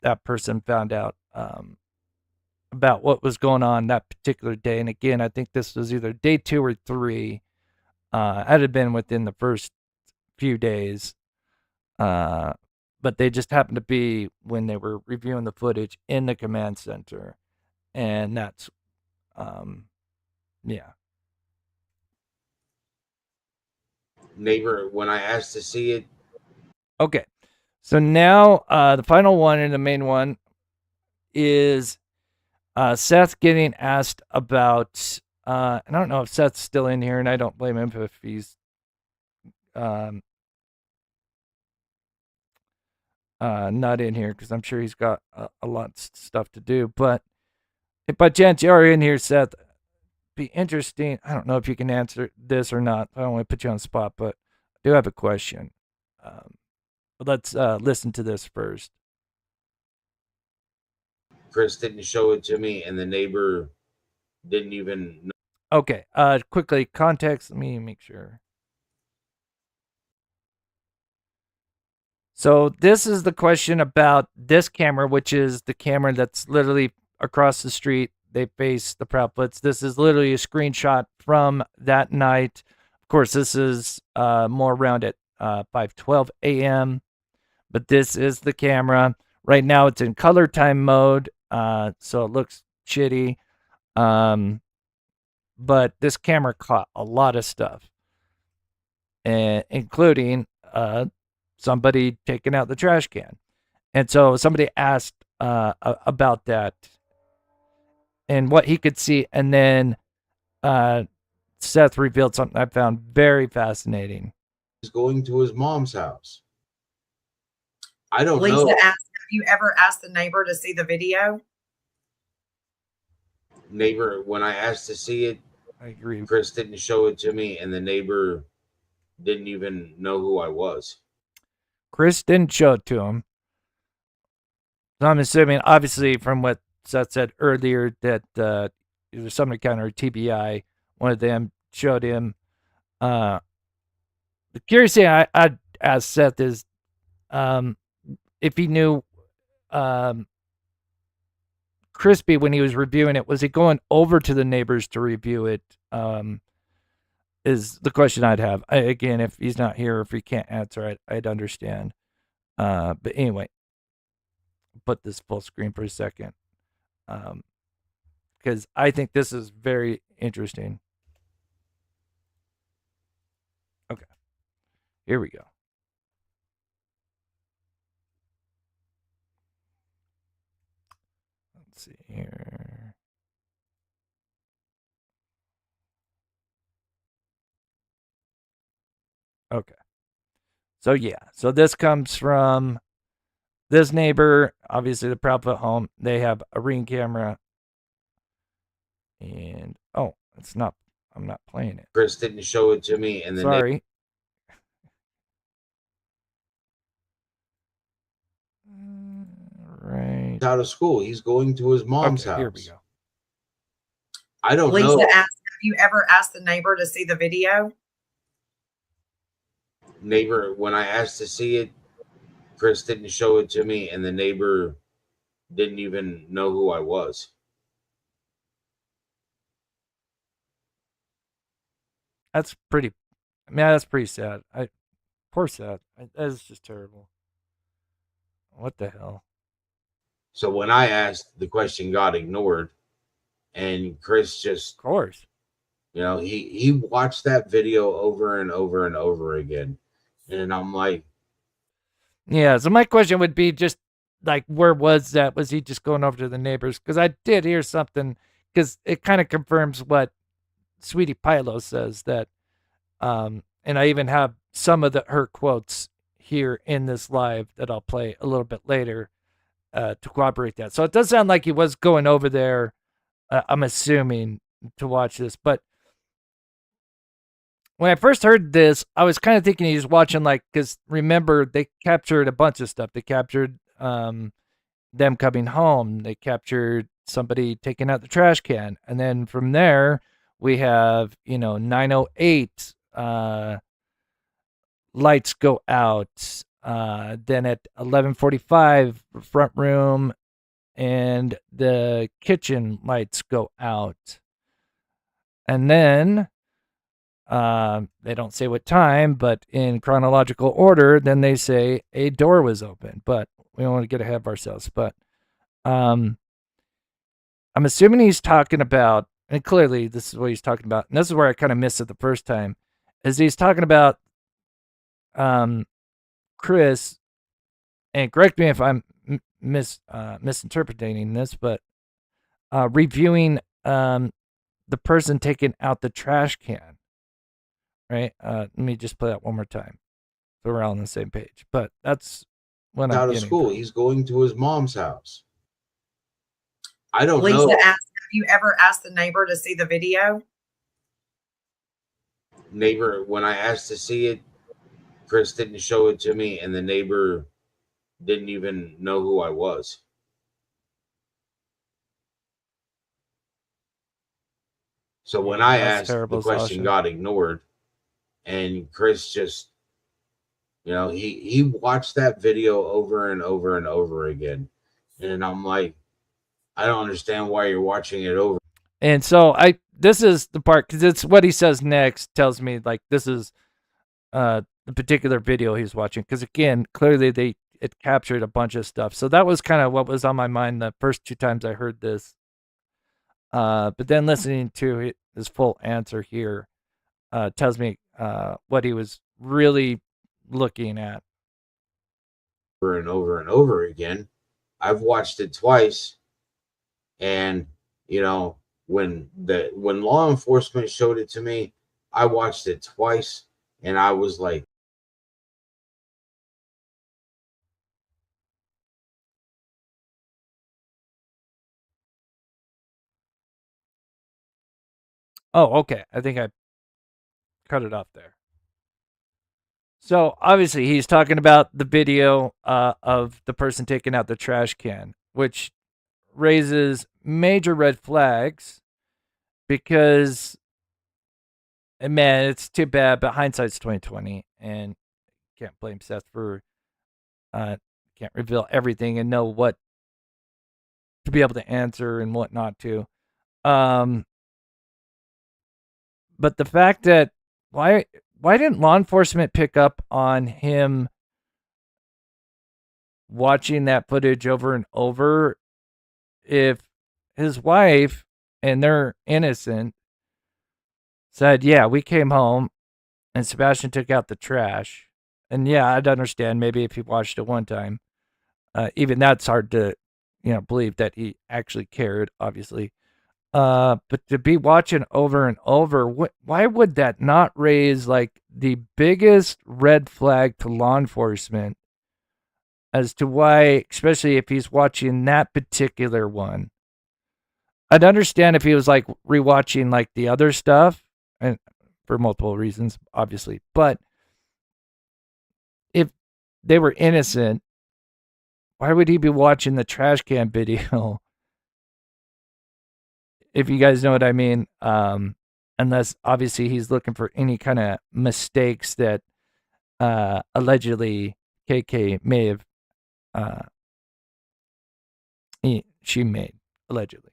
that person found out about what was going on that particular day. And again, I think this was either day 2 or 3. It had been within the first few days. But they just happened to be when they were reviewing the footage in the command center. And that's, yeah. Neighbor, when I asked to see it. Okay. So now the final one and the main one is Seth getting asked about, and I don't know if Seth's still in here, and I don't blame him if he's not in here, because I'm sure he's got a lot of stuff to do. But if by chance you are in here, Seth, be interesting. I don't know if you can answer this or not. I don't want to put you on the spot, but I do have a question. But let's listen to this first. Chris didn't show it to me, and the neighbor didn't even know. Okay, quickly, context. Let me make sure. So this is the question about this camera, which is the camera that's literally across the street. They face the Proudfoots. This is literally a screenshot from that night. Of course, this is more around at 5:12 a.m., but this is the camera. Right now, it's in color time mode, so it looks shitty. But this camera caught a lot of stuff, including somebody taking out the trash can. And so somebody asked about that and what he could see. And then Seth revealed something I found very fascinating. He's going to his mom's house. I don't Lisa know. asked, have you ever asked the neighbor to see the video? Neighbor, when I asked to see it, I agree. Chris didn't show it to me, and the neighbor didn't even know who I was. Chris didn't show it to him. So I'm assuming, obviously, from what Seth said earlier, that it was somebody kind of TBI. One of them showed him. The curious thing I'd ask Seth is if he knew Crispy when he was reviewing it. Was he going over to the neighbors to review it? Is the question I'd have. Again, if he's not here, if he can't answer, I'd understand. But anyway, put this full screen for a second, because I think this is very interesting. Okay, here we go. Let's see here. Okay. So yeah, so this comes from this neighbor, obviously the Proudfoot home. They have a Ring camera. And oh, it's not, I'm not playing it. Chris didn't show it to me, and the sorry. Right. He's out of school. He's going to his mom's house. Here we go. I don't Lisa know. asked, have you ever asked the neighbor to see the video? Neighbor, when I asked to see it, Chris didn't show it to me, and the neighbor didn't even know who I was. That's pretty. I mean, that's pretty sad. Poor Seth. That is just terrible. What the hell? So when I asked, the question got ignored, and Chris just, of course, you know, he watched that video over and over and over again, and I'm like, yeah. So my question would be just like, where was that? Was he just going over to the neighbors? Because I did hear something, because it kind of confirms what Sweetie Pilo says, that, and I even have some of her quotes here in this live that I'll play a little bit later to corroborate that. So it does sound like he was going over there, I'm assuming, to watch this. But when I first heard this, I was kind of thinking he was watching, like, because remember, they captured a bunch of stuff. They captured them coming home. They captured somebody taking out the trash can. And then from there, we have, 908 lights go out. Then at 11:45, front room and the kitchen lights go out. And then they don't say what time, but in chronological order, then they say a door was open. But we don't want to get ahead of ourselves. But I'm assuming he's talking about, and clearly this is what he's talking about, and this is where I kind of missed it the first time, is he's talking about Chris, and correct me if I'm misinterpreting this, but reviewing the person taking out the trash can, right? Let me just play that one more time so we're all on the same page. But that's what I'm out of getting school. from. He's going to his mom's house. I don't Lisa know. asked, have you ever asked the neighbor to see the video? Neighbor, when I asked to see it, Chris didn't show it to me, and the neighbor didn't even know who I was. So when I asked, the question Sasha. got ignored, and Chris just, he watched that video over and over and over again, and I'm like, I don't understand why you're watching it over. And so this is the part, because it's what he says next tells me like this is the particular video he's watching, because again, clearly it captured a bunch of stuff. So that was kind of what was on my mind the first two times I heard this. But then listening to his full answer here tells me what he was really looking at. Over and over and over again. I've watched it twice, and when law enforcement showed it to me, I watched it twice, and I was like, oh, okay. I think I cut it off there. So obviously he's talking about the video of the person taking out the trash can, which raises major red flags because, man, it's too bad, but hindsight's 2020, and can't blame Seth for can't reveal everything and know what to be able to answer and what not to. But the fact that why didn't law enforcement pick up on him watching that footage over and over if his wife, and they're innocent, said, yeah, we came home and Sebastian took out the trash. And yeah, I'd understand maybe if he watched it one time. Even that's hard to, believe that he actually cared, obviously. But to be watching over and over, why would that not raise like the biggest red flag to law enforcement as to why, especially if he's watching that particular one? I'd understand if he was like rewatching like the other stuff, and for multiple reasons, obviously. But if they were innocent, why would he be watching the trash can video? If you guys know what I mean. Unless obviously he's looking for any kind of mistakes that allegedly KK may have she made, allegedly.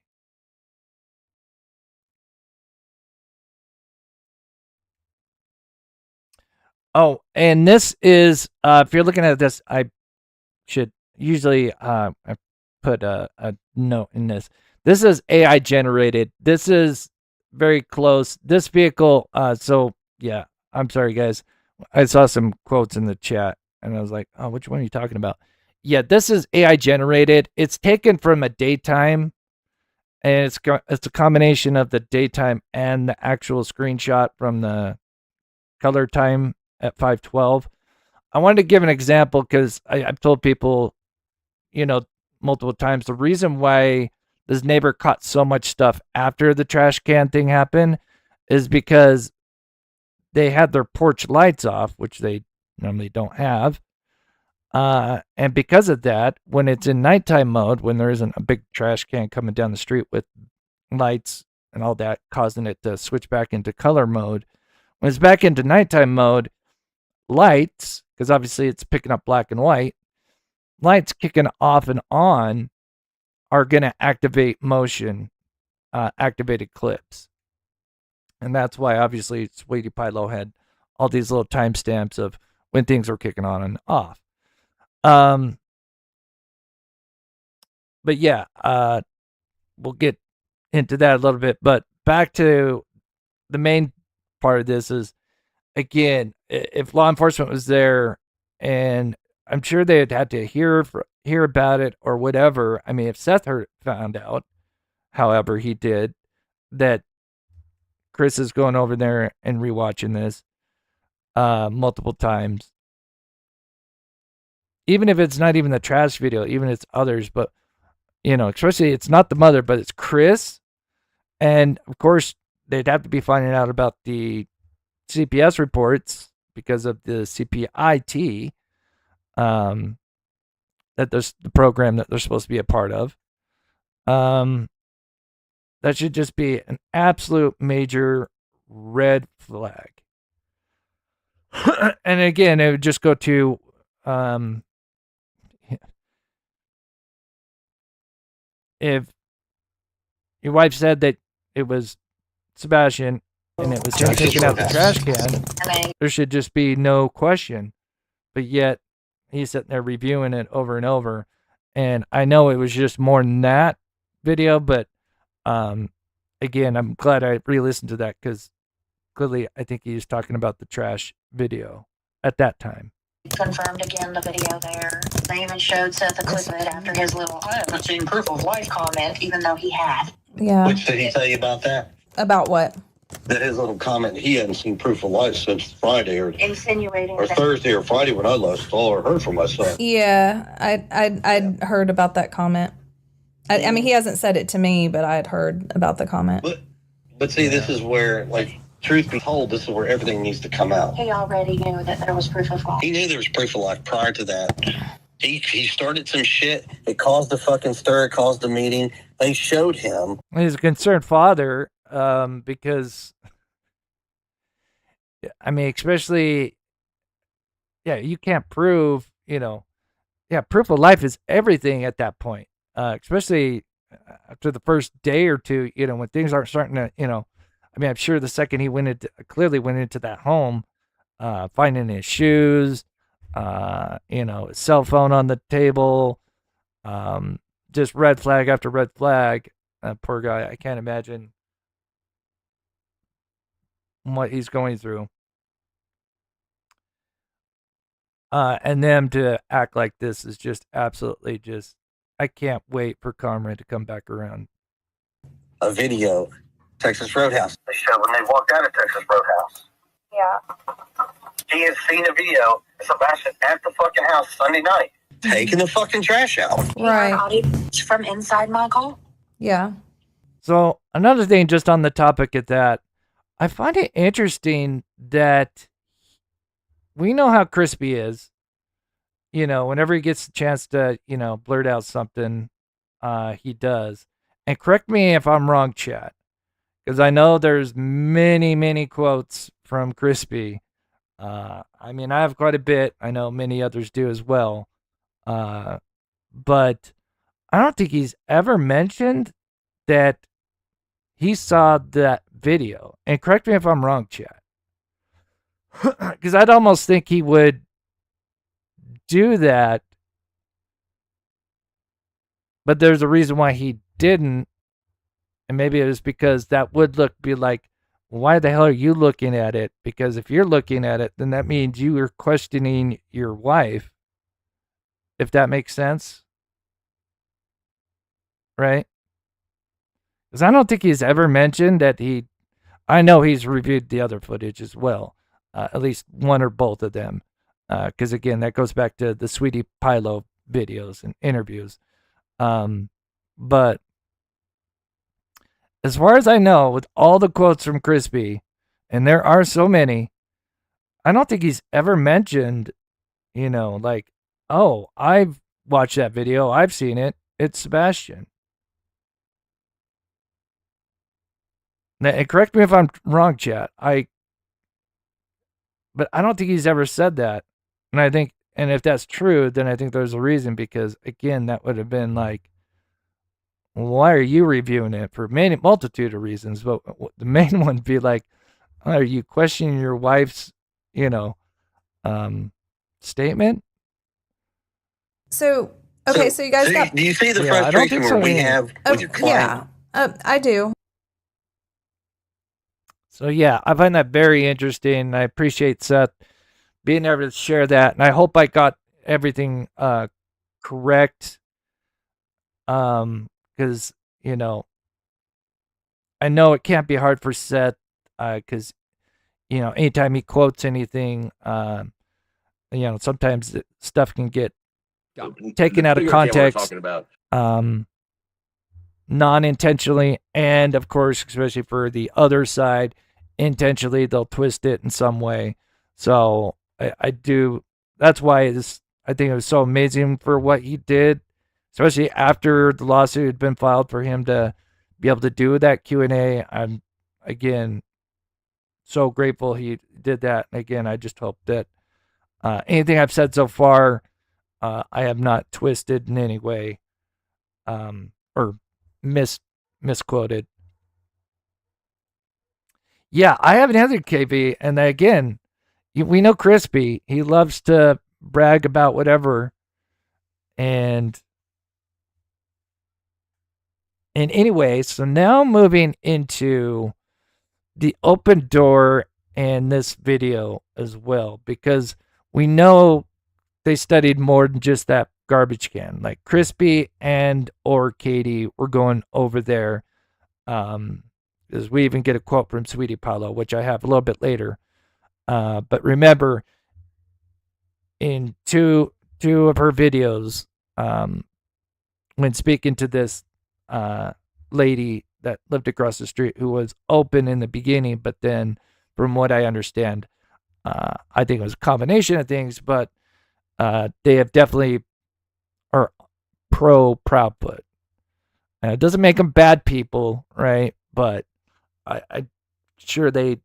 Oh, and this is if you're looking at this, I should usually I put a note in this. This is AI generated. This is very close. This vehicle, so yeah, I'm sorry guys. I saw some quotes in the chat and I was like, oh, which one are you talking about? Yeah, this is AI generated. It's taken from a daytime, and it's a combination of the daytime and the actual screenshot from the color time at 5:12. I wanted to give an example because I've told people, multiple times, the reason why this neighbor caught so much stuff after the trash can thing happened is because they had their porch lights off, which they normally don't have. And because of that, when it's in nighttime mode, when there isn't a big trash can coming down the street with lights and all that, causing it to switch back into color mode, when it's back into nighttime mode, lights, because obviously it's picking up black and white, lights kicking off and on are going to activate motion, activated clips. And that's why obviously Sweetie Pie had all these little timestamps of when things were kicking on and off. But yeah, we'll get into that a little bit. But back to the main part of this is, again, if law enforcement was there, and I'm sure they'd had to hear about it or whatever. I mean, if Seth found out, however he did, that Chris is going over there and rewatching this multiple times, even if it's not even the trash video, even if it's others, but especially it's not the mother, but it's Chris. And of course, they'd have to be finding out about the CPS reports because of the CPIT, that there's the program that they're supposed to be a part of. That should just be an absolute major red flag. And again, it would just go to, if your wife said that it was Sebastian and it was him taking out the trash can, there should just be no question. But yet, he's sitting there reviewing it over and over. And I know it was just more than that video, but again, I'm glad I re-listened to that, because clearly I think he was talking about the trash video at that time. Confirmed again the video there. They even showed Seth a clip of it after his little "I haven't seen proof of life" comment, even though he had. Yeah. Which did he tell you about that? About what? That his little comment, he hadn't seen proof of life since Friday or insinuating or Thursday or Friday when I last saw or heard from my son. Yeah, I'd heard about that comment. I mean, he hasn't said it to me, but I had heard about the comment. But see, this is where, like, truth be told, this is where everything needs to come out. He already knew that there was proof of life. He knew there was proof of life prior to that. He started some shit. It caused a fucking stir. It caused a meeting. They showed him. He's a concerned father, because, I mean, especially, you can't prove, proof of life is everything at that point, especially after the first day or two, when things aren't starting to, I mean, I'm sure the second he clearly went into that home, finding his shoes, his cell phone on the table, just red flag after red flag. Poor guy. I can't imagine what he's going through. And them to act like this is just absolutely I can't wait for Comrade to come back around. A video, Texas Roadhouse. They showed when they walked out of Texas Roadhouse. Yeah. He has seen a video of Sebastian at the fucking house Sunday night, taking the fucking trash out. Right. From inside my car. Yeah. So another thing, just on the topic of that, I find it interesting that we know how Crispy is. Whenever he gets a chance to, blurt out something, he does. And correct me if I'm wrong, chat, because I know there's many, many quotes from Crispy. I mean, I have quite a bit. I know many others do as well. But I don't think he's ever mentioned that he saw that video. And correct me if I'm wrong, chat, because I'd almost think he would do that, but there's a reason why he didn't, and maybe it was because that would be like, why the hell are you looking at it? Because if you're looking at it, then that means you are questioning your wife, if that makes sense, right? Because I don't think he's ever mentioned that I know he's reviewed the other footage as well, at least one or both of them. Because again, that goes back to the Sweetie Pie videos and interviews. But as far as I know, with all the quotes from Crispy, and there are so many, I don't think he's ever mentioned, like, oh, I've watched that video, I've seen it, it's Sebastian. Now, and correct me if I'm wrong, chat. but I don't think he's ever said that. And I think, and if that's true, then I think there's a reason, because again, that would have been like, why are you reviewing it? For many multitude of reasons, but the main one would be like, are you questioning your wife's, statement? So, okay, so you guys got. Do you see the Yeah, I don't frustration think where so we either. have with your client? Yeah, I do. So yeah, I find that very interesting. I appreciate Seth being able to share that, and I hope I got everything correct. Because I know it can't be hard for Seth, because anytime he quotes anything, sometimes stuff can get taken out of context, non-intentionally, and of course, especially for the other side, intentionally, they'll twist it in some way. So I do. That's why I think it was so amazing for what he did, especially after the lawsuit had been filed, for him to be able to do that Q&A. I'm again so grateful he did that. And again, I just hope that anything I've said so far, I have not twisted in any way, or misquoted. Yeah, I haven't answered KB, and again, we know Crispy. He loves to brag about whatever, and anyway, so now moving into the open door and this video as well, because we know they studied more than just that garbage can. Like Crispy and or Katie were going over there, because we even get a quote from Sweetie Paulo, which I have a little bit later. But remember, in two of her videos, when speaking to this lady that lived across the street, who was open in the beginning, but then, from what I understand, I think it was a combination of things, but they have definitely are pro Proudfoot. And it doesn't make them bad people, right? But I'm sure they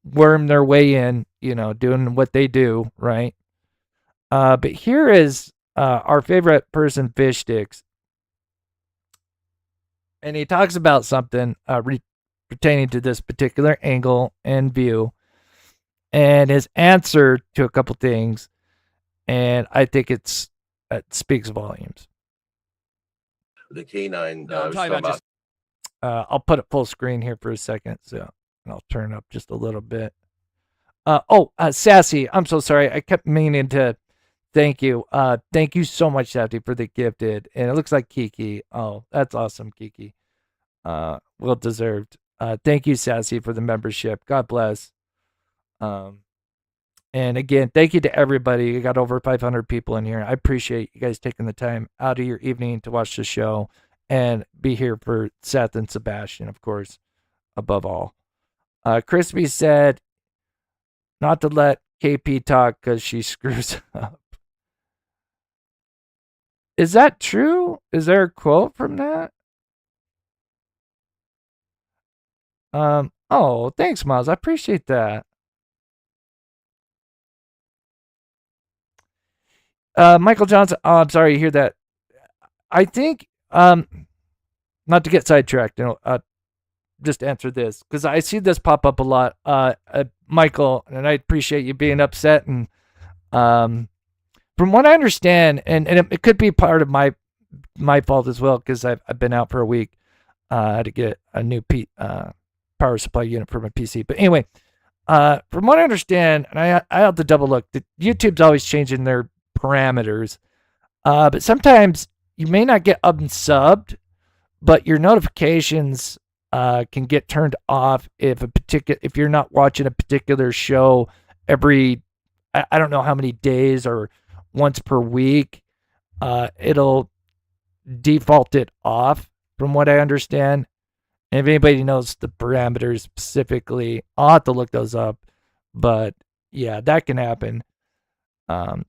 worm their way in, doing what they do, right? But here is our favorite person, Fish Sticks. And he talks about something pertaining to this particular angle and view, and his answer to a couple things. And I think it speaks volumes. The canine. No, I'm talking about I'll put it full screen here for a second, so I'll turn up just a little bit. Sassy, I'm so sorry. I kept meaning to thank you. Thank you so much, Sassy, for the gifted. And it looks like Kiki. Oh, that's awesome, Kiki. Well deserved. Thank you, Sassy, for the membership. God bless. And again, thank you to everybody. You got over 500 people in here. I appreciate you guys taking the time out of your evening to watch the show and be here for Seth and Sebastian, of course, above all. Crispy said not to let KP talk because she screws up. Is that true? Is there a quote from that? Oh, thanks, Miles. I appreciate that. Michael Johnson. Oh, I'm sorry to hear that. I think, not to get sidetracked, just answer this, because I see this pop up a lot. Michael, and I appreciate you being upset. And from what I understand, and it could be part of my fault as well, because I've been out for a week to get a new power supply unit for my PC. But anyway, from what I understand, and I have to double look, the YouTube's always changing their parameters, but sometimes you may not get unsubbed, but your notifications can get turned off if you're not watching a particular show every, I don't know how many days or once per week. It'll default it off, from what I understand. And if anybody knows the parameters specifically, I'll have to look those up. But yeah, that can happen.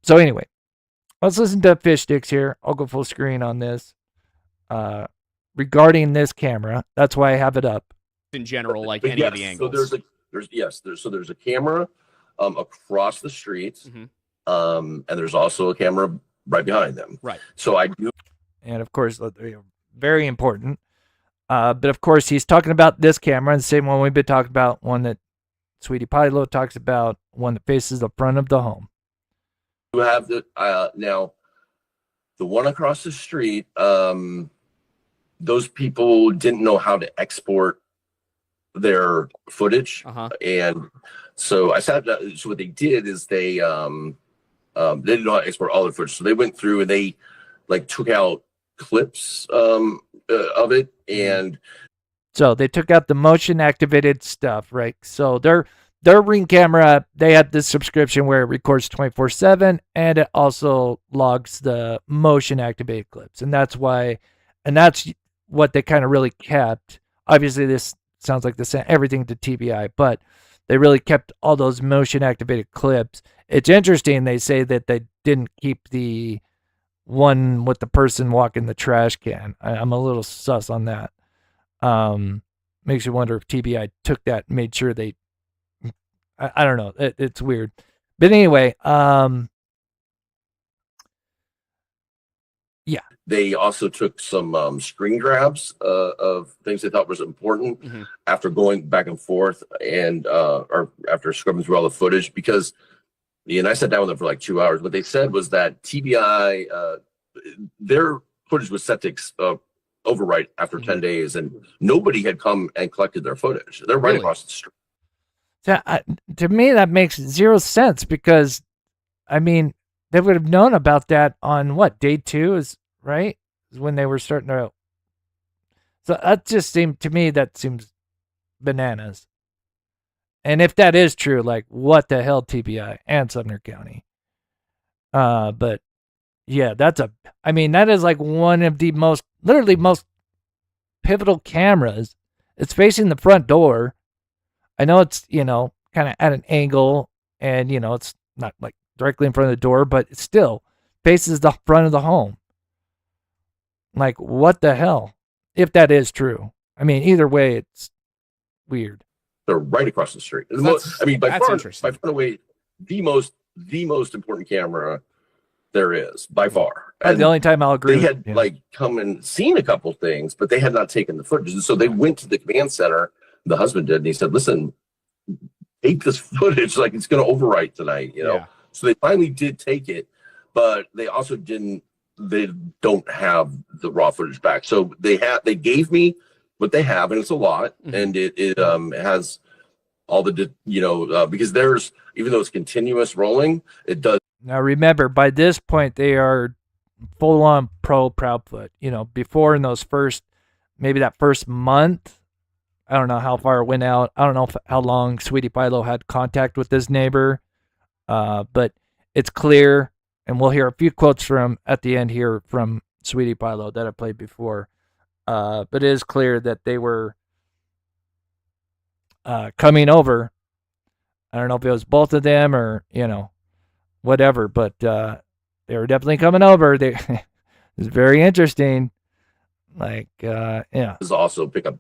So anyway, let's listen to Fish Sticks here. I'll go full screen on this. Regarding this camera, that's why I have it up. In general, like But any yes, of the angles. So there's a camera across the street, and there's also a camera right behind them. Right. So I do. And of course, very important. But of course, he's talking about this camera, the same one we've been talking about, one that Sweetie Pilot talks about, one that faces the front of the home. You have the now, the one across the street. Those people didn't know how to export their footage, and so I said. So what they did is they didn't know how to export all their footage. So they went through and they like took out clips of it, and so they took out the motion activated stuff, right? So their Ring camera, they had this subscription where it records 24/7, and it also logs the motion activated clips, and that's what they kind of really kept. Obviously, this sounds like everything to TBI, but they really kept all those motion activated clips. It's interesting. They say that they didn't keep the one with the person walking the trash can. I'm a little sus on that. Makes you wonder if TBI took that and made sure they, I don't know. It's weird. But anyway, yeah. They also took some screen grabs of things they thought was important after going back and forth and or after scrubbing through all the footage, because and I sat down with them for like 2 hours. What they said was that TBI, their footage was set to overwrite after 10 days, and nobody had come and collected their footage. They're right across the street. To me, that makes zero sense, because, I mean, they would have known about that on what, day 2 is right? Is when they were starting to. So that just seemed to me, that seems bananas. And if that is true, like, what the hell, TBI and Sumner County? But yeah, that is like one of the literally most pivotal cameras. It's facing the front door. I know it's, kind of at an angle, and, it's not like directly in front of the door, but it still faces the front of the home. Like, what the hell? If that is true. I mean, either way, it's weird. They're right across the street. By far away, the most important camera there is, by far. And the only time I'll agree. They had come and seen a couple things, but they had not taken the footage. And so they went to the command center. The husband did, and he said, "Listen, take this footage. Like, it's going to overwrite tonight." Yeah. So they finally did take it, but they also didn't. They don't have the raw footage back. So they gave me what they have, and it's a lot, and it has all the because there's, even though it's continuous rolling, it does. Now remember, by this point they are full on pro Proudfoot. Before, in those maybe that first month, I don't know how far it went out. I don't know how long Sweetie Philo had contact with this neighbor, but it's clear. And we'll hear a few quotes from at the end here from Sweetie Philo that I played before. But it is clear that they were coming over. I don't know if it was both of them or, whatever, but they were definitely coming over. It was very interesting. Like, yeah. There's also pick up,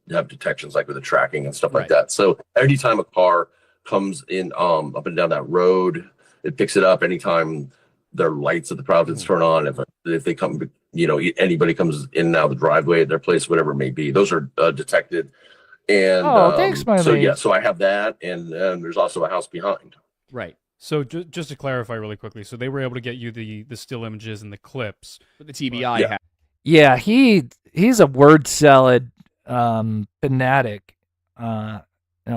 have detections like with the tracking and stuff like that. So anytime a car comes in up and down that road, it picks it up. Anytime their lights at the Providence turn on, if they come, anybody comes in and out of the driveway at their place, whatever it may be, those are detected. And thanks, my so lady. so I have that, and there's also a house behind. Right. So just to clarify really quickly, so they were able to get you the still images and the clips, but the TBI had. Yeah, he's a word salad fanatic in a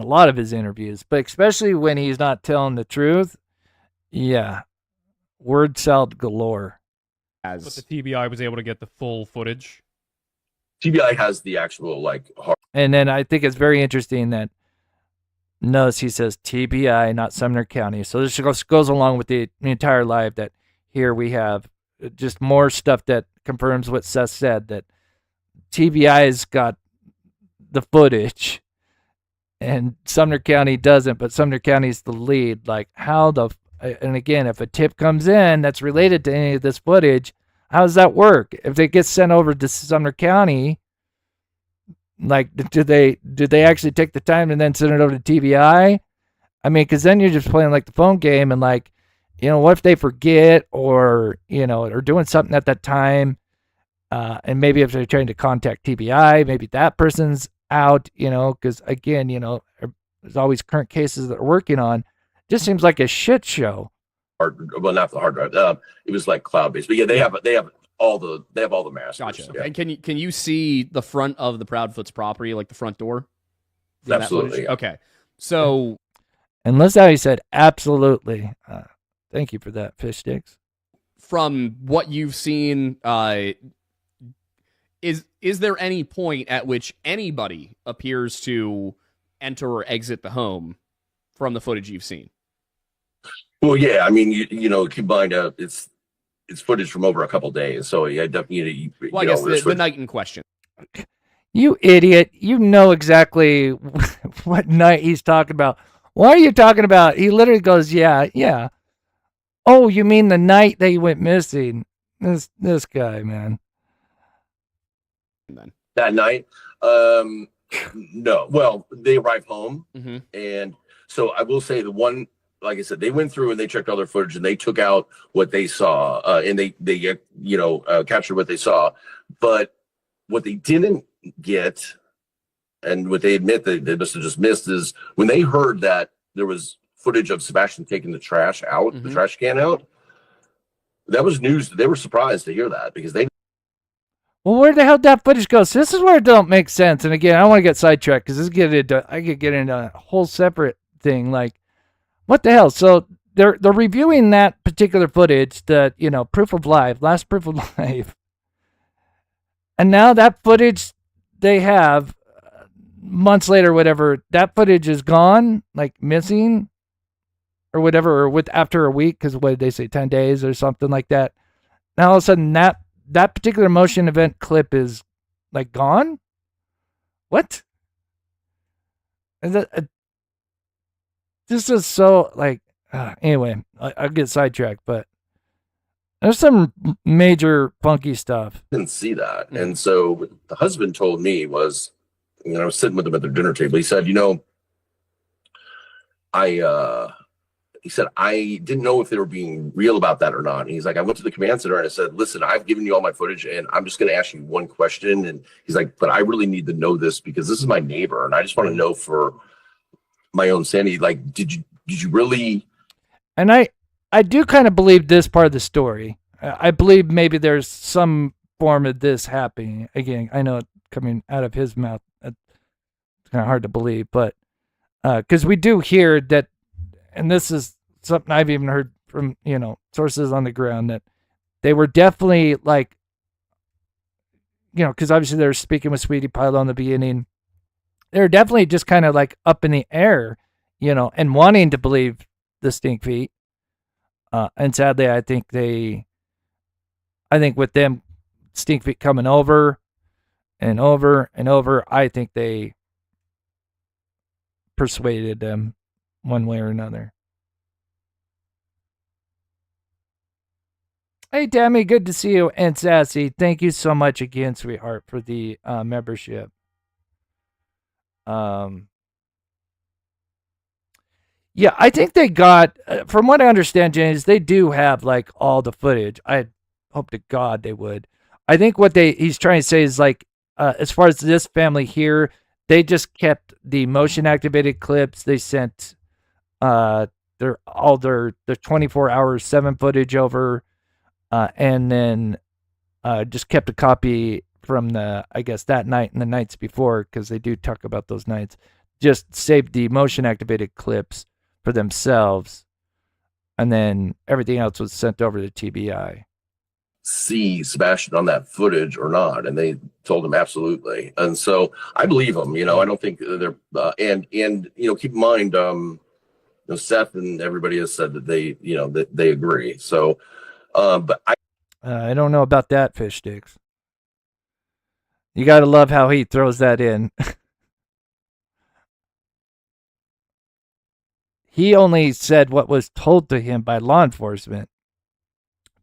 lot of his interviews, but especially when he's not telling the truth. Yeah. Word salad galore. But the TBI was able to get the full footage. TBI has the actual hard. And then I think it's very interesting that notice he says TBI, not Sumner County. So this goes along with the entire live, that here we have just more stuff that confirms what Seth said, that TBI's got the footage and Sumner County doesn't, but Sumner County's the lead. Like, and again, if a tip comes in that's related to any of this footage, how does that work? If it gets sent over to Sumner County, like, do they actually take the time and then send it over to TBI? I mean, because then you're just playing like the phone game, and like, you know, what if they forget, or you know, or doing something at that time, and maybe if they're trying to contact TBI, maybe that person's out, you know, because again, you know, there's always current cases that they're working on. Just seems like a shit show. Well, not the hard drive. It was like cloud based, but yeah, they have all the masters. Gotcha. Yeah. And can you see the front of the Proudfoot's property, like the front door? from that Absolutely. footage? Yeah. Okay. So And listen how he said absolutely. Thank you for that, fish sticks. from what you've seen, is there any point at which anybody appears to enter or exit the home from the footage you've seen? Well, yeah. I mean, you know, keep in mind, it's footage from over a couple days, so yeah, definitely. Well, I guess the night in question. You idiot. You know exactly what night he's talking about. Why are you talking about? He literally goes, yeah. Oh, you mean the night they went missing? This guy, man. That night, no. Well, they arrived home, and so I will say the one, like I said, they went through and they checked all their footage and they took out what they saw, and they captured what they saw. But what they didn't get, and what they admit they must have just missed, is when they heard that there was footage of Sebastian taking the trash out, the trash can out. That was news. They were surprised to hear that because they. Well, where the hell did that footage go? So this is where it don't make sense. And again, I don't want to get sidetracked because I could get into a whole separate thing. Like, what the hell? So they're reviewing that particular footage, that proof of life, last proof of life, and now that footage they have months later, whatever, that footage is gone, like missing, or whatever, or after a week, because what did they say, 10 days or something like that. Now all of a sudden that particular motion event clip is like gone. What? This is so like anyway, I'll get sidetracked, but there's some major funky stuff. Didn't see that. And so what the husband told me was, I was sitting with them at their dinner table. He said, he said, I didn't know if they were being real about that or not. And he's like, I went to the command center and I said, listen, I've given you all my footage and I'm just going to ask you one question. And he's like, but I really need to know this because this is my neighbor. And I just want to know for my own sanity. Like, did you really? And I do kind of believe this part of the story. I believe maybe there's some form of this happening. Again, I know it coming out of his mouth. It's kind of hard to believe, but because we do hear that, and this is something I've even heard from, sources on the ground, that they were definitely like, because obviously they're speaking with Sweetie Pie in the beginning. They're definitely just kind of like up in the air, and wanting to believe the stink feet. And sadly, I think with them stink feet coming over and over and over, I think they persuaded them one way or another. Hey, Tammy, good to see you. And Sassy, thank you so much again, sweetheart, for the membership. Yeah, I think they got, from what I understand, James, they do have like all the footage. I hope to God they would. I think what he's trying to say is like, as far as this family here, they just kept the motion activated clips. They sent their 24/7 footage over, and then just kept a copy from I guess that night and the nights before, because they do talk about those nights. Just saved the motion activated clips for themselves, and then everything else was sent over to TBI. See Sebastian on that footage or not? And they told him absolutely. And so I believe them. I don't think they're and keep in mind, Seth and everybody has said that they agree. So, but I don't know about that, fish sticks. You got to love how he throws that in. He only said what was told to him by law enforcement,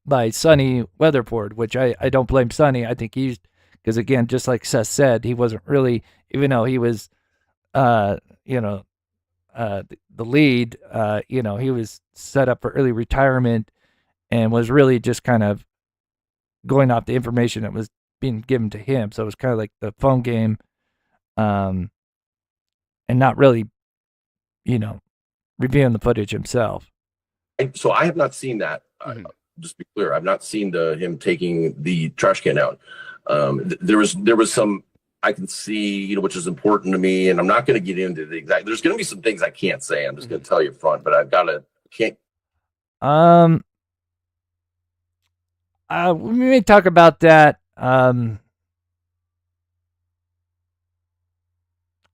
by Sonny Weatherford, which I don't blame Sonny. I think because again, just like Seth said, he wasn't really, even though he was, the lead, he was set up for early retirement and was really just kind of going off the information that was being given to him. So it was kind of like the phone game, and not really, reviewing the footage himself. So I have not seen that. Just to be clear, I've not seen him taking the trash can out. There was some I can see, which is important to me, and I'm not going to get into the exact. There's going to be some things I can't say. I'm just going to tell you up front, but can't. We may talk about that.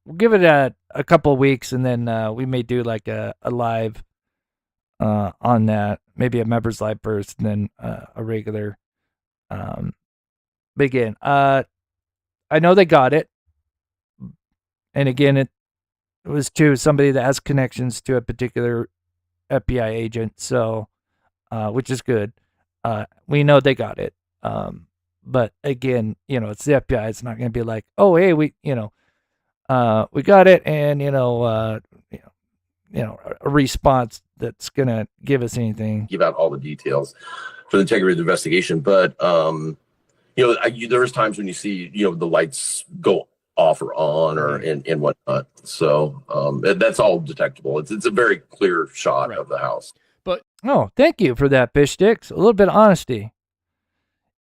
We'll give it a couple of weeks, and then we may do like a live on that. Maybe a members live first, and then a regular. But again, I know they got it, and again, it was to somebody that has connections to a particular FBI agent, so which is good. We know they got it, but again, it's the FBI. It's not going to be like, oh, hey, we got it, and a response that's going to give us anything. Give out all the details for the integrity of the investigation, but there's times when you see the lights go off or on or and whatnot. So that's all detectable. It's a very clear shot of the house. But thank you for that, Fish Sticks. A little bit of honesty.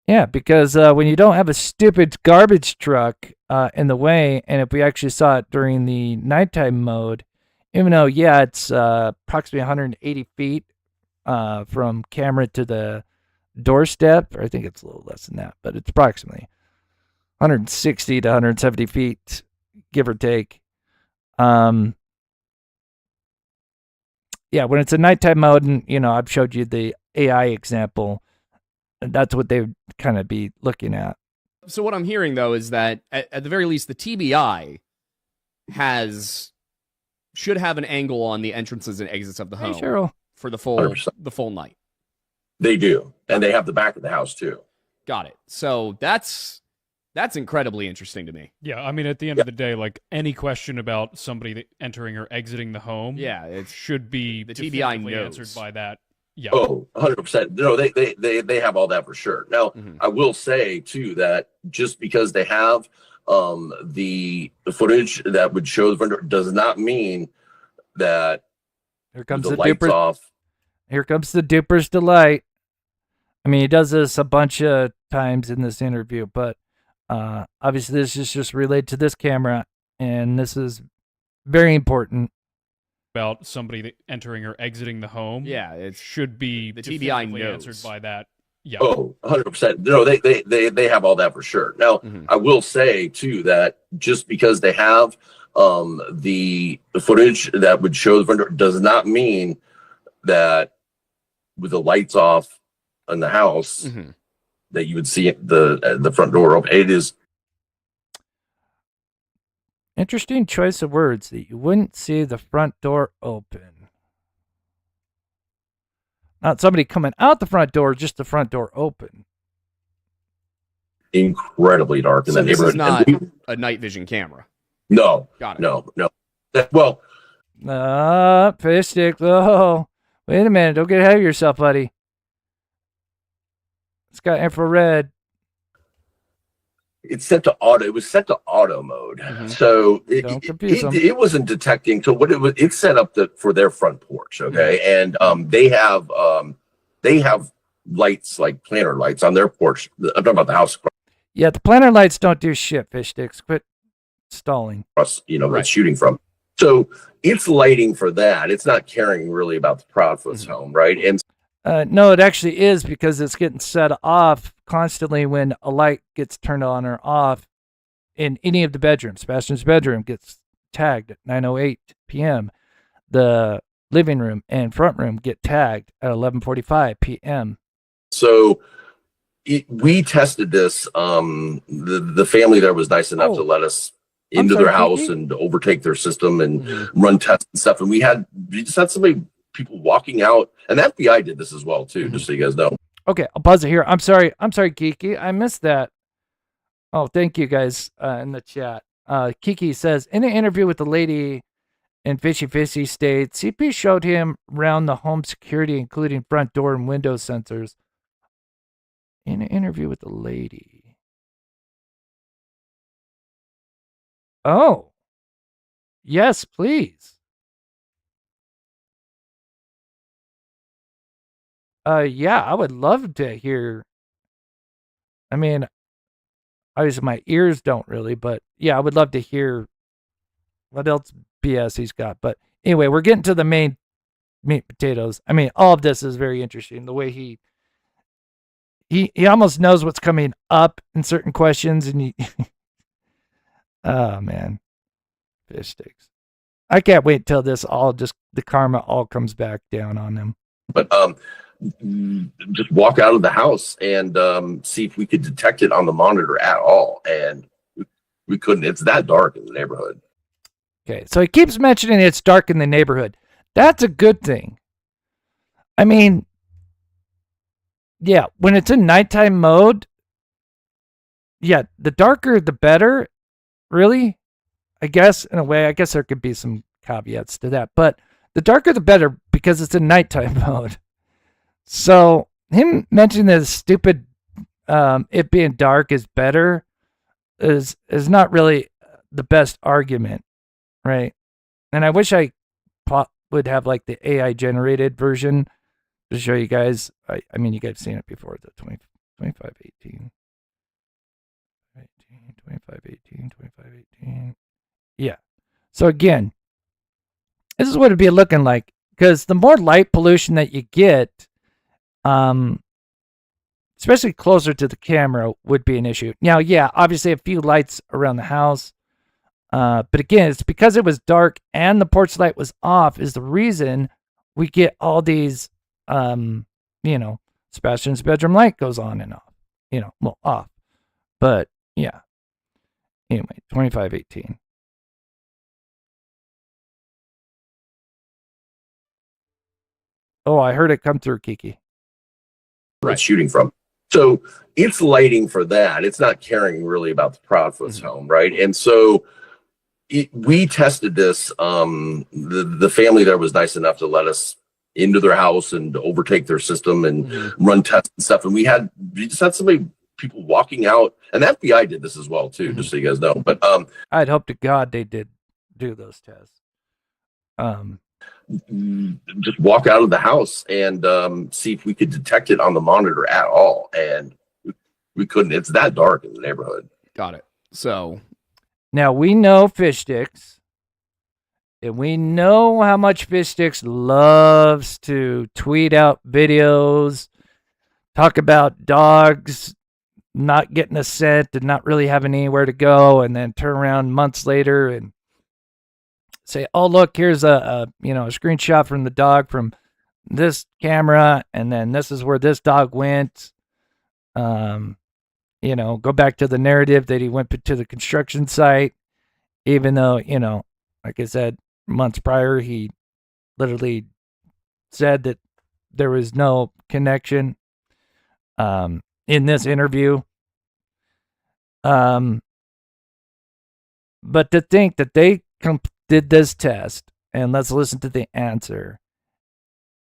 Yeah, because when you don't have a stupid garbage truck in the way, and if we actually saw it during the nighttime mode, even though it's approximately 180 feet from camera to the doorstep, or I think it's a little less than that, but it's approximately 160 to 170 feet, give or take. When it's a nighttime mode, and I've showed you the AI example, and that's what they would kind of be looking at. So what I'm hearing though is that at the very least, the TBI should have an angle on the entrances and exits of the home for the full 100%. The full night. They do, and they have the back of the house too. Got it. So that's incredibly interesting to me. Yeah, I mean, at the end of the day, like any question about somebody entering or exiting the home, it should be the TBI knows. answered by that. Yeah. Oh, 100%. No, they have all that for sure. Now, I will say too that just because they have the footage that would show the front door does not mean that here comes the lights off. Here comes the duper's delight. I mean, he does this a bunch of times in this interview, but obviously this is just related to this camera, and this is very important. About somebody entering or exiting the home, it should be the TBI knows. answered by that. Yeah. Oh, 100%. No, they have all that for sure. Now, I will say too that just because they have the footage that would show the front door does not mean that with the lights off in the house that you would see the front door open. It is interesting choice of words, that you wouldn't see the front door open. Not somebody coming out the front door, just the front door open. Incredibly dark in so the neighborhood. This is not a night vision camera. No. Got it. No. Well, Fish Stick. Oh, wait a minute. Don't get ahead of yourself, buddy. It's got infrared. It's set to auto. It was set to auto mode, so it wasn't detecting. So what it's set up for their front porch, okay, and they have lights like planter lights on their porch. I'm talking about the house. Yeah, the planter lights don't do shit. Fish Sticks, quit stalling. It's shooting from. So it's lighting for that. It's not caring really about the Proudfoot's home, right? And no, it actually is, because it's getting set off constantly when a light gets turned on or off in any of the bedrooms. Sebastian's bedroom gets tagged at 9:08 p.m. The living room and front room get tagged at 11:45 p.m. So we tested this. The family there was nice enough to let us into their house and overtake their system and run tests and stuff. And we just had people walking out, and the FBI did this as well too, just so you guys know. Okay, I'll pause it here. I'm sorry, Kiki, I missed that. Oh, thank you guys in the chat. Kiki says, in an interview with the lady And Fishy states, CP showed him around the home security, including front door and window sensors, in an interview with the lady. Oh. Yes, please. Yeah, I would love to hear. I mean, obviously my ears don't really, but yeah, I would love to hear what else BS he's got. But anyway, we're getting to the main meat and potatoes. I mean, all of this is very interesting. The way he almost knows what's coming up in certain questions, and he oh man, fish sticks. I can't wait till this all just the karma all comes back down on him. But just walk out of the house and see if we could detect it on the monitor at all, and we couldn't. It's that dark in the neighborhood. Okay, so he keeps mentioning it's dark in the neighborhood. That's a good thing. I mean, yeah, when it's in nighttime mode, yeah, the darker the better, really. I guess, in a way, I guess there could be some caveats to that, but the darker the better because it's in nighttime mode. So him mentioning this stupid it being dark is better is not really the best argument, right? And I wish I would have like the AI generated version to show you guys. I mean, you guys have seen it before, the 2518. 2518, 2518. Yeah. So again, this is what it'd be looking like, because the more light pollution that you get, especially closer to the camera, would be an issue. Now, yeah, obviously a few lights around the house, but again, it's because it was dark and the porch light was off is the reason we get all these, Sebastian's bedroom light goes on and off, off. But yeah. Anyway, 2518. Oh, I heard it come through, Kiki. It's shooting from. So it's lighting for that. It's not caring really about the Proudfoot's home, right? And so we tested this. The family there was nice enough to let us into their house and overtake their system and run tests and stuff. And we just had people walking out, and the FBI did this as well too, just so you guys know. But I'd hope to God they did do those tests. Just walk out of the house and see if we could detect it on the monitor at all, and we couldn't. It's that dark in the neighborhood. Got it. So now we know Fish Sticks, and we know how much Fish Sticks loves to tweet out videos, talk about dogs not getting a scent and not really having anywhere to go, and then turn around months later and say, "Oh, look, here's a screenshot from the dog from this camera, and then this is where this dog went." Go back to the narrative that he went to the construction site, even though, like I said, months prior, he literally said that there was no connection in this interview. But to think that they did this test, and let's listen to the answer,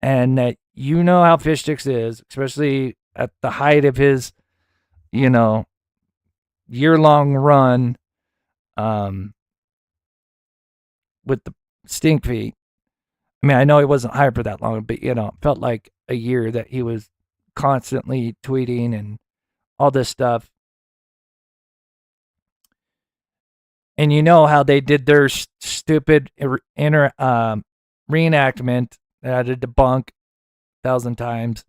and that how Fish Sticks is, especially at the height of his, year-long run with the stink feet. I mean, I know he wasn't hired for that long, but, it felt like a year that he was constantly tweeting and all this stuff. And how they did their stupid reenactment that I had to debunk 1,000 times.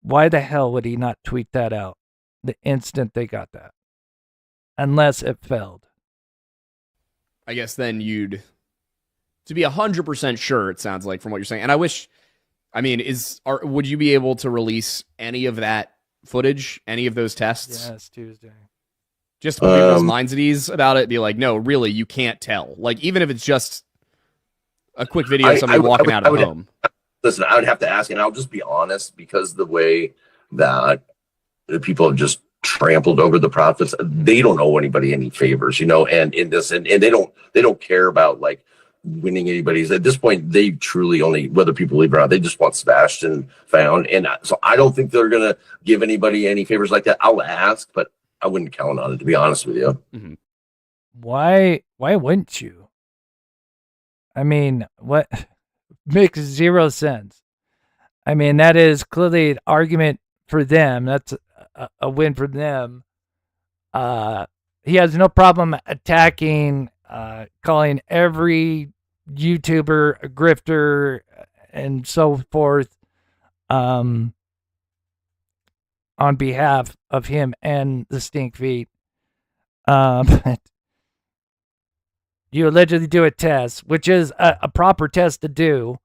Why the hell would he not tweet that out the instant they got that? Unless it failed. I guess then to be 100% sure, it sounds like, from what you're saying. And would you be able to release any of that footage, any of those tests? Yes, Tuesday. Just to put people's minds at ease about it, be like, no, really, you can't tell. Like, even if it's just a quick video of somebody walking out of the home. Listen, I would have to ask, and I'll just be honest, because the way that people have just trampled over the prophets. They don't owe anybody any favors, and in this, and they don't care about like winning anybody's. At this point, they truly only, whether people believe it or not, they just want Sebastian found. And so I don't think they're going to give anybody any favors like that. I'll ask, but I wouldn't count on it, to be honest with you. Mm-hmm. Why wouldn't you? I mean, what makes zero sense? I mean, that is clearly an argument for them. That's a win for them. He has no problem attacking, calling every YouTuber a grifter and so forth, on behalf of him and the Stink Feet. But you allegedly do a test, which is a proper test to do,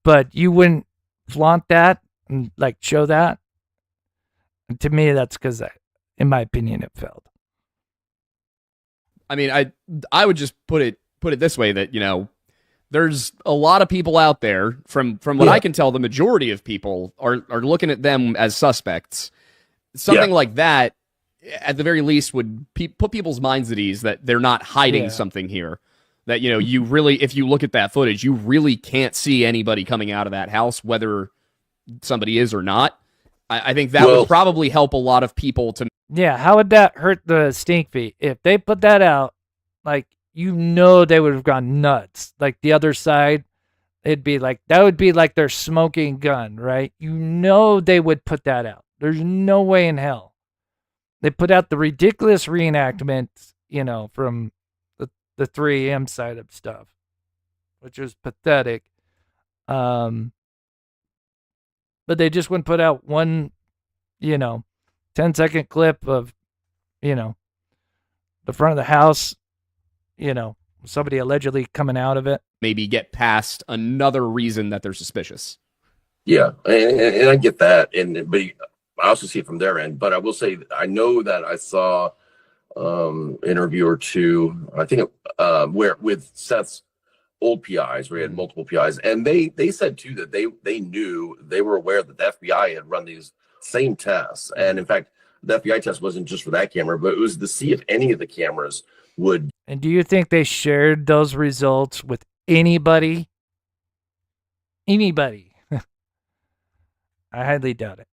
but you wouldn't flaunt that and like show that. And to me, that's because, in my opinion, it failed. I mean, I would just put it this way, that there's a lot of people out there, from what I can tell, the majority of people are looking at them as suspects. Something like that, at the very least, would put people's minds at ease that they're not hiding something here. That, you really, if you look at that footage, you really can't see anybody coming out of that house, whether somebody is or not. I think that would probably help a lot of people to... Yeah, how would that hurt the Stink Feet? If they put that out, like, they would have gone nuts. Like, the other side, it'd be like, that would be like their smoking gun, right? They would put that out. There's no way in hell. They put out the ridiculous reenactment, from the 3 AM side of stuff, which was pathetic. But they just wouldn't put out one, 10-second clip of, the front of the house, somebody allegedly coming out of it. Maybe get past another reason that they're suspicious. Yeah, and I get that, but I also see it from their end. But I will say, I know that I saw interview or two, I think where with Seth's old PIs, where he had multiple PIs, and they said too that they were aware that the FBI had run these same tests, and in fact the FBI test wasn't just for that camera, but it was to see if any of the cameras would. And do you think they shared those results with anybody? I highly doubt it.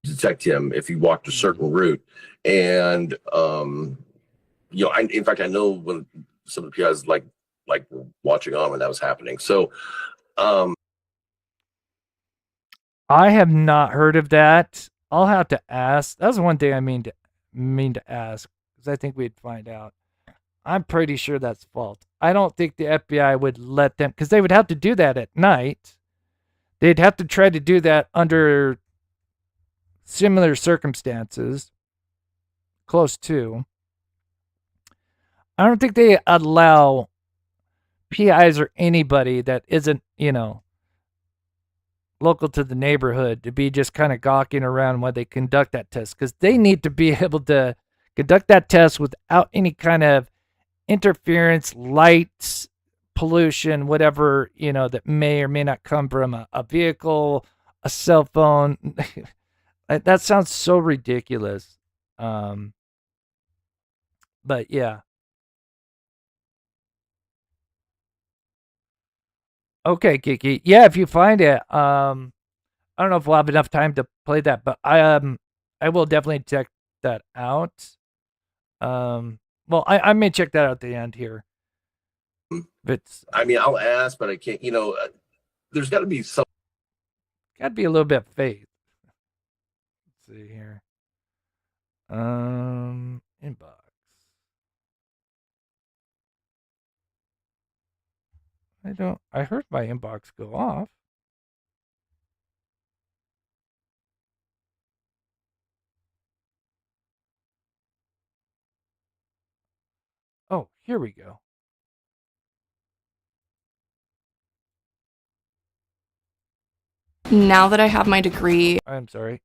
Detect him if he walked a certain route, and in fact I know when some of the PIs like watching on when that was happening. So I have not heard of that. I'll have to ask. That's one thing I mean to ask, because I think we'd find out. I'm pretty sure that's false. I don't think the FBI would let them, because they would have to do that at night. They'd have to try to do that under similar circumstances, close to. I don't think they allow PIs or anybody that isn't, local to the neighborhood to be just kind of gawking around while they conduct that test, because they need to be able to conduct that test without any kind of interference, lights, pollution, whatever, that may or may not come from a vehicle, a cell phone. That sounds so ridiculous. But yeah. Okay, Kiki. Yeah, if you find it, I don't know if we'll have enough time to play that, but I will definitely check that out. Well, I may check that out at the end here. I mean, I'll ask, but I can't. There's got to be some. Got to be a little bit of faith. Let's see here. Inbox. I heard my inbox go off. Oh, here we go. Now that I have my degree. I'm sorry.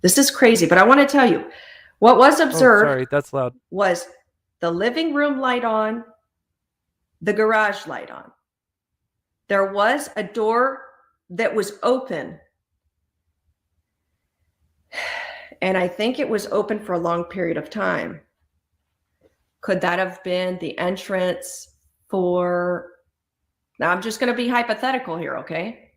This is crazy, but I want to tell you what was observed. Sorry, that's loud. Was the living room light on, the garage light on. There was a door that was open and I think it was open for a long period of time. Could that have been the entrance for, now I'm just going to be hypothetical here, okay?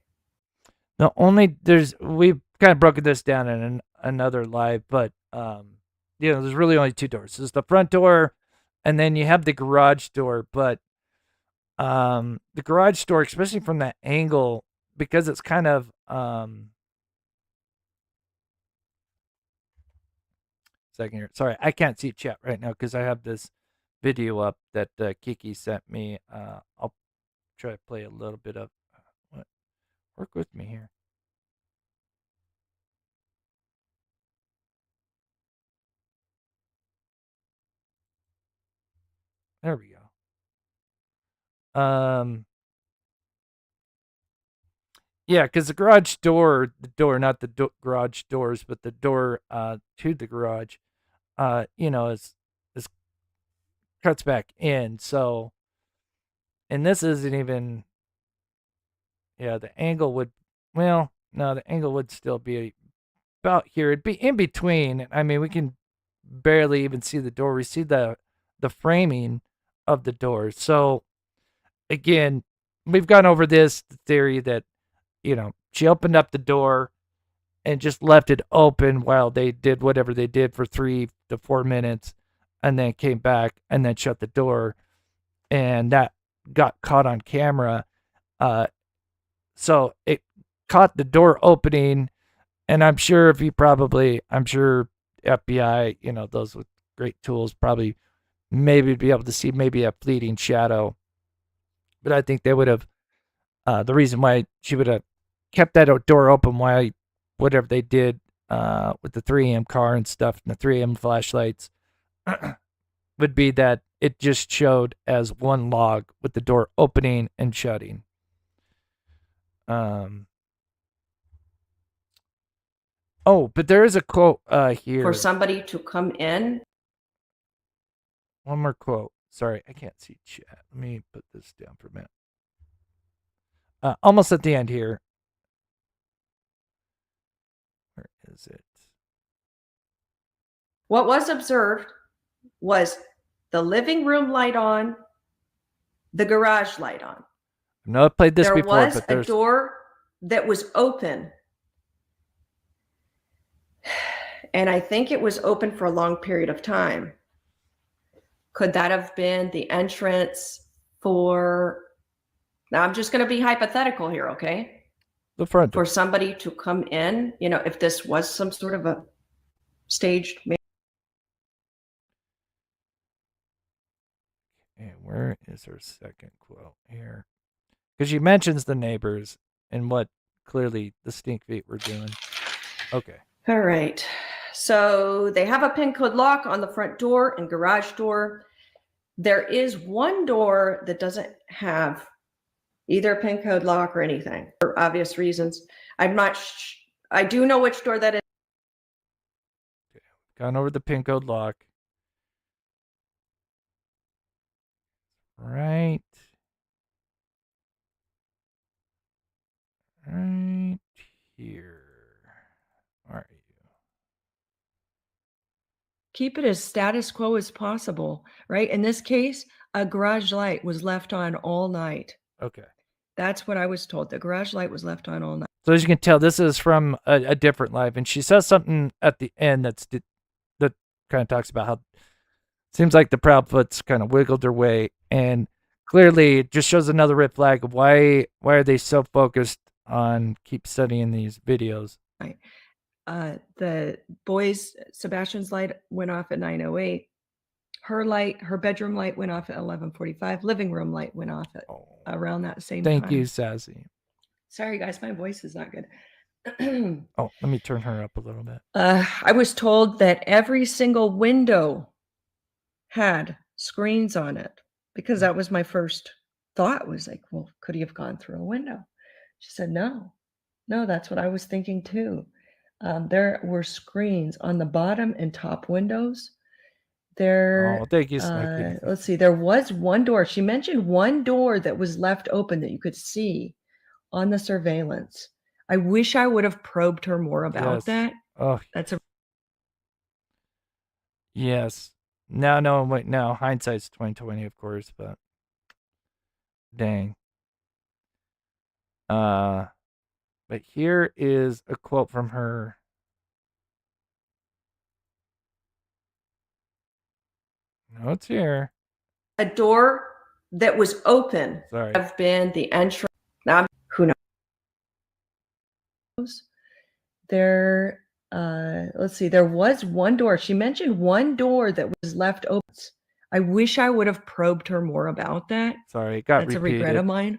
We've kind of broken this down in another live, but there's really only two doors. There's the front door, and then you have the garage door. But the garage door, especially from that angle, because it's kind of second here. Sorry, I can't see chat right now because I have this video up that Kiki sent me. I'll try to play a little bit of what. Work with me here. There we go. Yeah, because the garage door, not the garage doors, but the door to the garage, is cuts back in. So, and this isn't even, the angle would, no, the angle would still be about here. It'd be in between. I mean, we can barely even see the door. We see the framing of the door. So, again, we've gone over this theory that, she opened up the door and just left it open while they did whatever they did for 3 to 4 minutes and then came back and then shut the door. And that got caught on camera. So it caught the door opening. And I'm sure FBI, those with great tools, probably maybe be able to see maybe a fleeting shadow. But I think they would have, the reason why she would have kept that door open while whatever they did with the 3 a.m. car and stuff and the 3 a.m. flashlights would be that it just showed as one log with the door opening and shutting. But there is a quote here. For somebody to come in. One more quote. Sorry, I can't see chat. Let me put this down for a minute. Almost at the end here. Where is it? What was observed was the living room light on, the garage light on. No, I played this there before, was but there's a door that was open. And I think it was open for a long period of time. Could that have been the entrance for, now I'm just going to be hypothetical here, okay? The front door. For somebody to come in, if this was some sort of a staged. Okay, where is her second quote here? Because she mentions the neighbors and what clearly the stink feet were doing. Okay. All right. So they have a PIN code lock on the front door and garage door. There is one door that doesn't have either a PIN code lock or anything for obvious reasons. I'm not. I do know which door that is. Okay. Gone over the PIN code lock. Right here. All right. Keep it as status quo as possible, right? In this case, a garage light was left on all night. Okay. That's what I was told. The garage light was left on all night. So as you can tell, this is from a different live, and she says something at the end that kind of talks about how it seems like the Proudfoots kind of wiggled their way, and clearly it just shows another red flag of why are they so focused on keep studying these videos. Right. The boys, Sebastian's light went off at 9:08. Her bedroom light went off at 11:45. Living room light went off at around that same time. Thank you, Sassy. Sorry, guys, my voice is not good. Oh, let me turn her up a little bit. I was told that every single window had screens on it because that was my first thought. Was like, well, could he have gone through a window? She said, no, that's what I was thinking too. There were screens on the bottom and top windows. There. Thank you, Snooki. Let's see. There was one door. She mentioned one door that was left open that you could see on the surveillance. I wish I would have probed her more about that. Oh, that's a Yes. No, wait, no. Hindsight's 2020, of course, but dang. But here is a quote from her. No, it's here. A door that was open Sorry. have been the entrance. Now, who knows? There, let's see. There was one door. She mentioned one door that was left open. I wish I would have probed her more about that. Sorry, it got That's repeated. a regret of mine.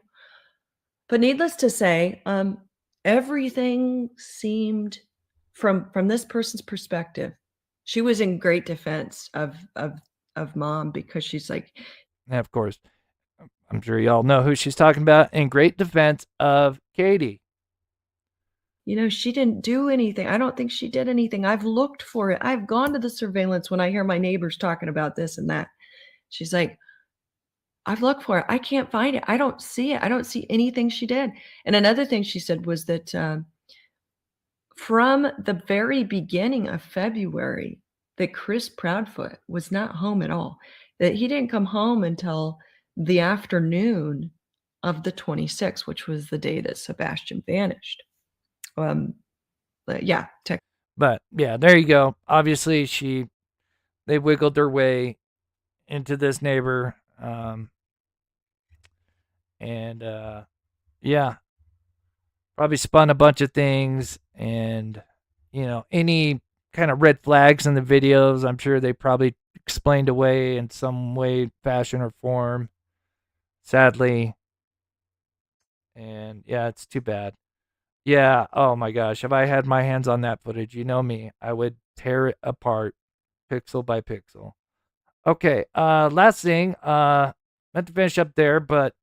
But needless to say, everything seemed from this person's perspective. She was in great defense of mom, because she's like, And of course, I'm sure y'all know who she's talking about, in great defense of Katie. you know, she didn't do anything. I don't think she did anything. I've looked for it. I've gone to the surveillance when I hear my neighbors talking about this and that. She's like, I've looked for it. I can't find it. I don't see it. I don't see anything she did. And another thing she said was that from the very beginning of February, that Chris Proudfoot was not home at all, that he didn't come home until the afternoon of the 26th, which was the day that Sebastian vanished. But yeah. But yeah, there you go. Obviously, they wiggled their way into this neighbor. Yeah, probably spun a bunch of things, and any kind of red flags in the videos, I'm sure they probably explained away in some way, fashion, or form, sadly. And yeah, it's too bad. Yeah, oh my gosh, if I had my hands on that footage, you know me, I would tear it apart pixel by pixel. Okay, last thing, meant to finish up there, but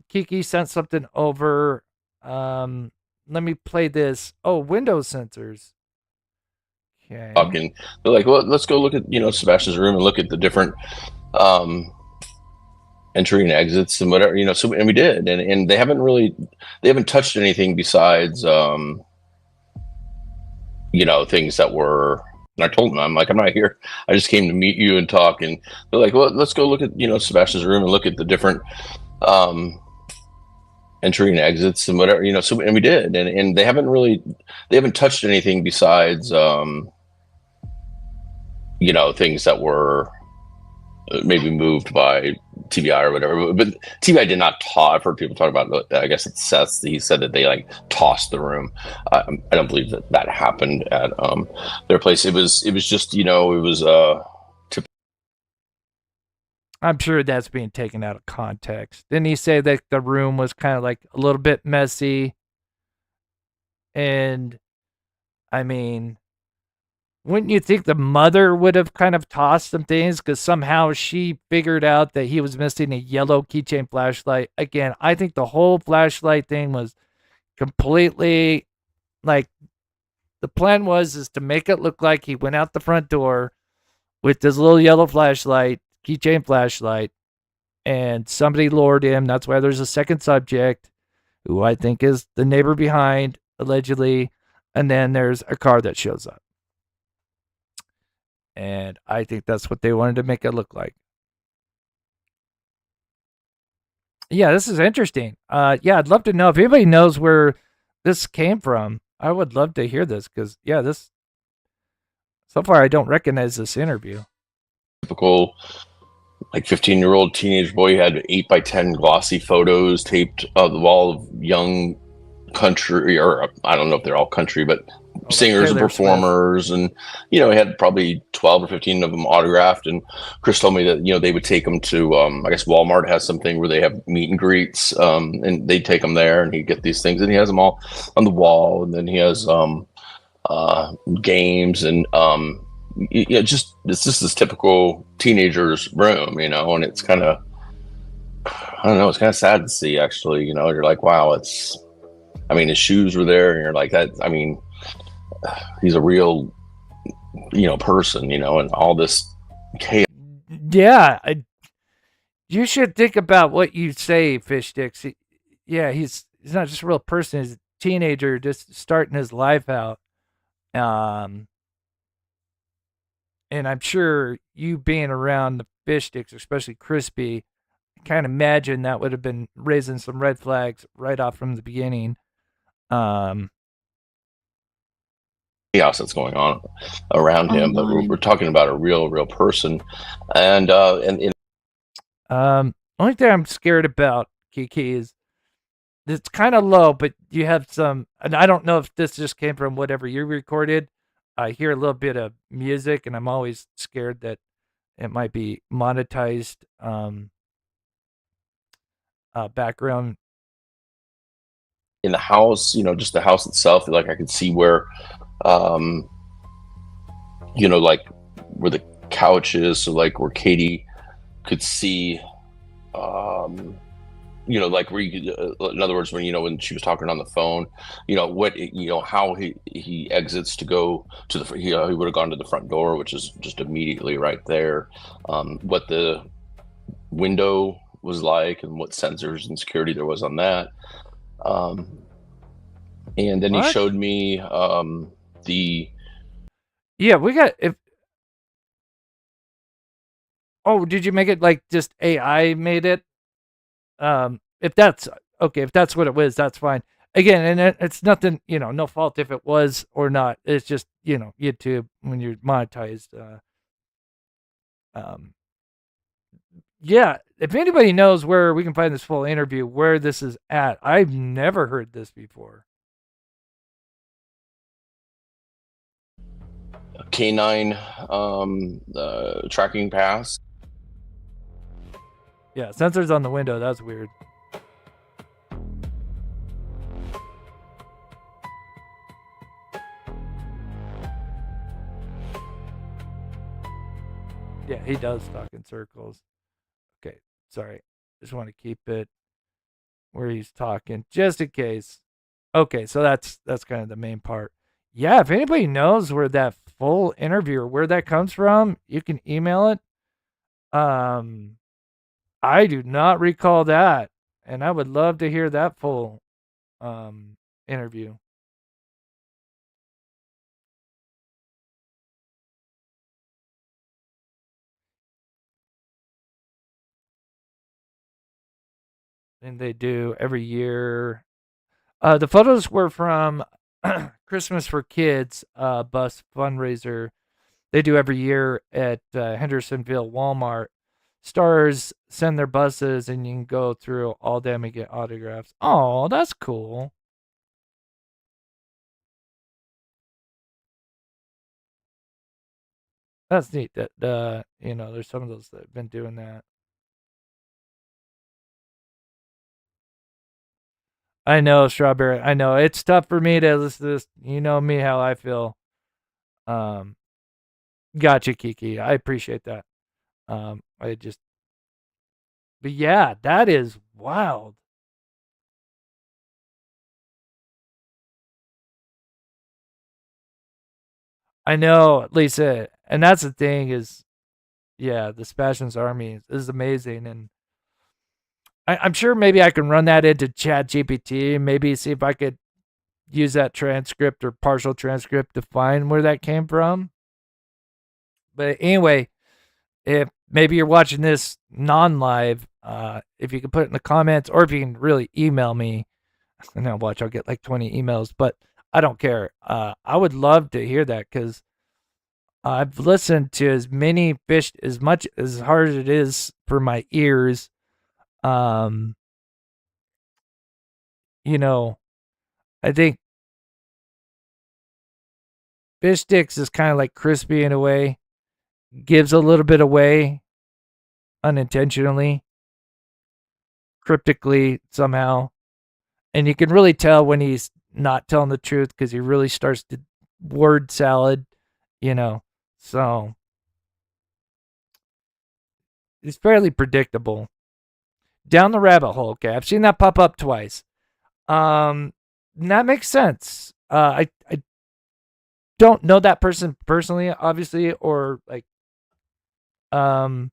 Kiki sent something over. Let me play this. Oh, Windows sensors. Okay. Talking, they're like, well, let's go look at Sebastian's room and look at the different entry and exits and whatever, so, and we did, and they haven't touched anything besides things that were. And I told them, I'm like, I'm not here. I just came to meet you and talk. And they're like, well, let's go look at Sebastian's room and look at the different entry and exits and whatever, so, and we did, and they haven't touched anything besides things that were maybe moved by TBI or whatever. But TBI did not toss. I've heard people talk about, I guess it's Seth, he said that they like tossed the room. I don't believe that happened at their place. It was just, it was I'm sure that's being taken out of context. Didn't he say that the room was kind of like a little bit messy? And I mean, wouldn't you think the mother would have kind of tossed some things because somehow she figured out that he was missing a yellow keychain flashlight? Again, I think the whole flashlight thing was completely like, the plan is to make it look like he went out the front door with this little yellow flashlight, keychain flashlight, and somebody lured him. That's why there's a second subject, who I think is the neighbor behind, allegedly, and then there's a car that shows up. And I think that's what they wanted to make it look like. Yeah, this is interesting. Yeah, I'd love to know if anybody knows where this came from. I would love to hear this, because yeah, so far I don't recognize this interview. Typical like 15-year-old teenage boy. He had 8x10 glossy photos taped on the wall of young country, or I don't know if they're all country, but singers and performers Smith. And he had probably 12 or 15 of them autographed. And Chris told me that they would take them to I guess Walmart has something where they have meet and greets, and they'd take them there, and he'd get these things, and he has them all on the wall. And then he has games, and it's just this typical teenager's room, and it's kind of, I don't know, it's kind of sad to see, actually. You're like, wow, his shoes were there, and you're like, that, he's a real person, and all this chaos. Yeah, you should think about what you say, Fish Sticks. Yeah, he's not just a real person. He's a teenager just starting his life out. and I'm sure you being around the fish sticks, especially crispy, I can't imagine that would have been raising some red flags right off from the beginning. Else that's going on around him, but we're talking about a real person, and only thing I'm scared about, Kiki, is it's kind of low, but you have some, and I don't know if this just came from whatever you recorded. I hear a little bit of music, and I'm always scared that it might be monetized background. in the house, just the house itself, like I could see where, like where the couch is, so like where Katie could see, like where you could, in other words, when she was talking on the phone, how he exits to go to the, he would have gone to the front door, which is just immediately right there. What the window was like and what sensors and security there was on that. And then he showed me the. Yeah, we got if. Oh, did you make it like just AI made it? If that's okay, if that's what it was, that's fine. Again, and it's nothing, no fault if it was or not. It's just, YouTube when you're monetized. Yeah, if anybody knows where we can find this full interview, where this is at, I've never heard this before. Canine tracking pass. Yeah, sensors on the window. That's weird. Yeah, he does talk in circles. Okay, sorry. Just want to keep it where he's talking, just in case. Okay, so that's kind of the main part. Yeah, if anybody knows where that full interview or where that comes from, you can email it. I do not recall that, and I would love to hear that full interview. And they do every year. The photos were from Christmas for Kids bus fundraiser they do every year at Hendersonville Walmart. Stars send their buses, and you can go through all them and get autographs. Oh, that's cool. That's neat that there's some of those that have been doing that. I know, Strawberry. I know it's tough for me to listen to this. You know me, how I feel. Gotcha, Kiki. I appreciate that. But yeah, that is wild. I know, Lisa, and that's the thing is, yeah, the Sebastian's Army is amazing, and I'm sure maybe I can run that into ChatGPT, maybe see if I could use that transcript or partial transcript to find where that came from. But anyway, if maybe you're watching this non-live, if you can put it in the comments, or if you can really email me, and now watch, I'll get like 20 emails, but I don't care. I would love to hear that because I've listened to as many fish, as much as hard as it is for my ears. I think fish sticks is kind of like crispy in a way, gives a little bit away unintentionally, cryptically somehow. And you can really tell when he's not telling the truth because he really starts to word salad, so it's fairly predictable. Down the rabbit hole. Okay, I've seen that pop up twice. That makes sense. I don't know that person personally, obviously, or like, but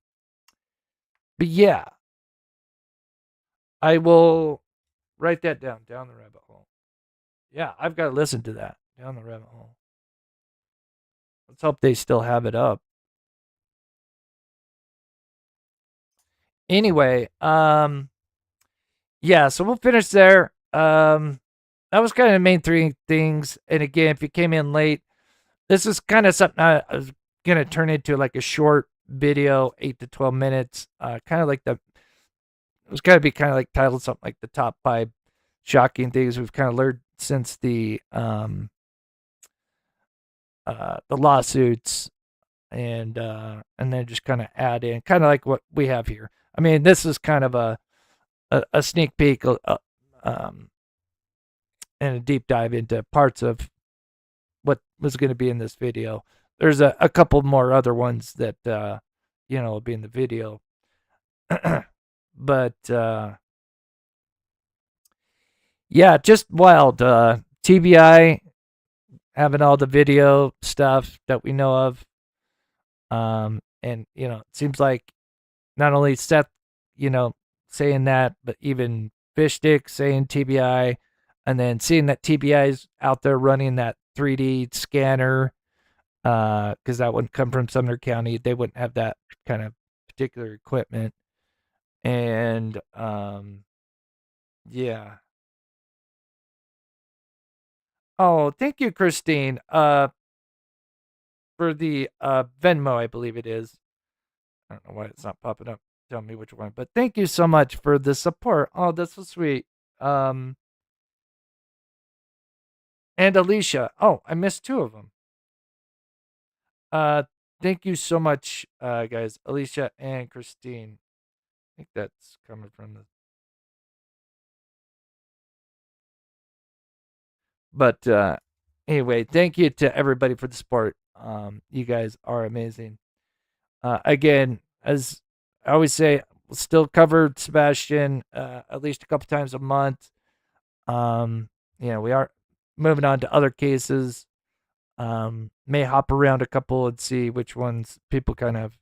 yeah, I will write that down. Down the rabbit hole. Yeah, I've got to listen to that. Down the rabbit hole. Let's hope they still have it up. Anyway, yeah, so we'll finish there. That was kind of the main three things. And again, if you came in late, this is kind of something I was gonna turn into like a short video, 8 to 12 minutes. Kind of like it was gonna be kind of like titled something like the top 5 shocking things we've kind of learned since the lawsuits, and then just kind of add in kind of like what we have here. I mean, this is kind of a sneak peek, and a deep dive into parts of what was going to be in this video. There's a couple more other ones that will be in the video, but yeah, just wild. TBI having all the video stuff that we know of, and it seems like not only Seth, saying that, but even Fish Stick saying TBI, and then seeing that TBI is out there running that 3D scanner, because that wouldn't come from Sumner County. They wouldn't have that kind of particular equipment. And yeah. Oh, thank you, Christine, for the Venmo, I believe it is. I don't know why it's not popping up. Tell me which one, but thank you so much for the support. Oh, that's so sweet. And Alicia. Oh, I missed 2 of them. Thank you so much, guys. Alicia and Christine. I think that's coming from the. But anyway, thank you to everybody for the support. You guys are amazing. Again, as I always say, we'll still cover Sebastian at least a couple times a month. We are moving on to other cases. May hop around a couple and see which ones people kind of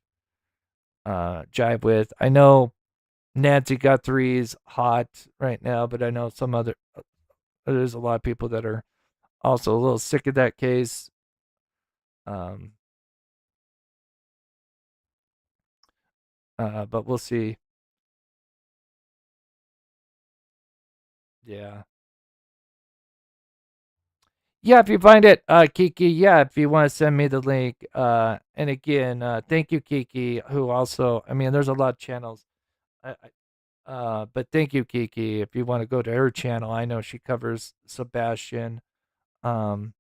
jive with. I know Nancy Guthrie's hot right now, but I know there's a lot of people that are also a little sick of that case. But we'll see. Yeah. Yeah, if you find it, Kiki, yeah, if you want to send me the link. And again, thank you, Kiki, who also, I mean, there's a lot of channels. But thank you, Kiki. If you want to go to her channel, I know she covers Sebastian. And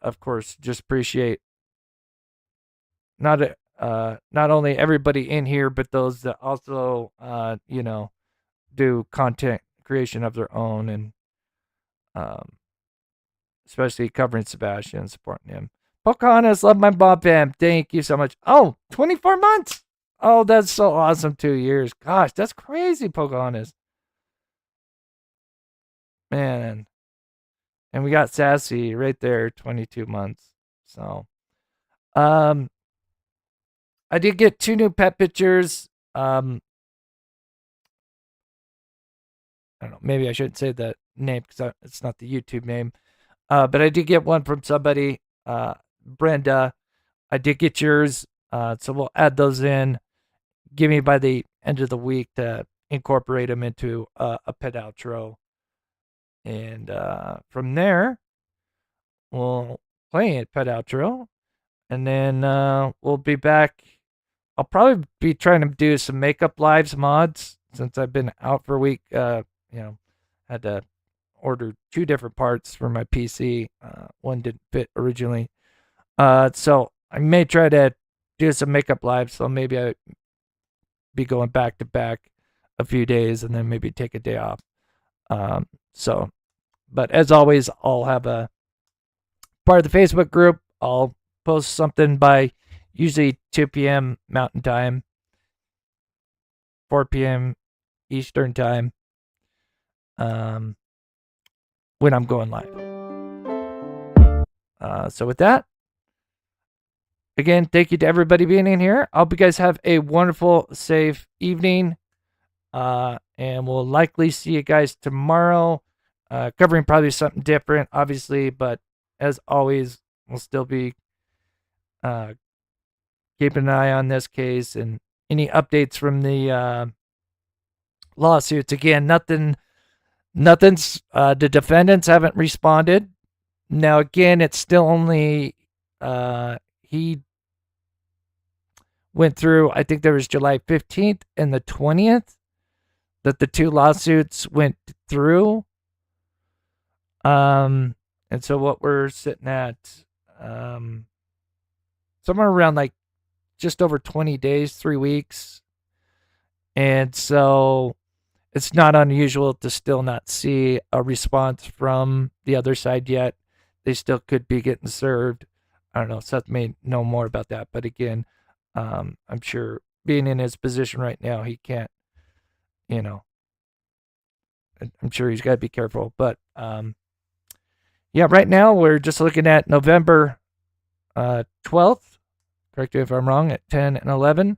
of course, just appreciate not only everybody in here, but those that also, do content creation of their own, and especially covering Sebastian and supporting him. Pocahontas, love my Bob Bam. Thank you so much. Oh, 24 months. Oh, that's so awesome. 2 years. Gosh, that's crazy, Pocahontas. Man. And we got Sassy right there, 22 months. So, I did get 2 new pet pictures. I don't know. Maybe I shouldn't say the name because it's not the YouTube name. But I did get one from somebody, Brenda. I did get yours. So we'll add those in. Give me by the end of the week to incorporate them into a pet outro. And from there, we'll play a pet outro. And then we'll be back. I'll probably be trying to do some makeup lives mods since I've been out for a week. Had to order 2 different parts for my PC. One didn't fit originally. So I may try to do some makeup lives. So maybe I be going back to back a few days and then maybe take a day off. But as always, I'll have a part of the Facebook group. I'll post something by usually 2 p.m. Mountain Time, 4 p.m. Eastern Time, when I'm going live. So with that, again, thank you to everybody being in here. I hope you guys have a wonderful, safe evening. And we'll likely see you guys tomorrow, covering probably something different, obviously, but as always, we'll still be keeping an eye on this case and any updates from the lawsuits. Again, nothing's the defendants haven't responded. Now again, it's still only he went through, I think there was July 15th and the 20th that the two lawsuits went through. And so what we're sitting at, somewhere around like just over 20 days, 3 weeks. And so it's not unusual to still not see a response from the other side yet. They still could be getting served. I don't know. Seth may know more about that. But again, I'm sure being in his position right now, he can't, I'm sure he's got to be careful. But yeah, right now we're just looking at November 12th. Correct me if I'm wrong, at 10 and 11.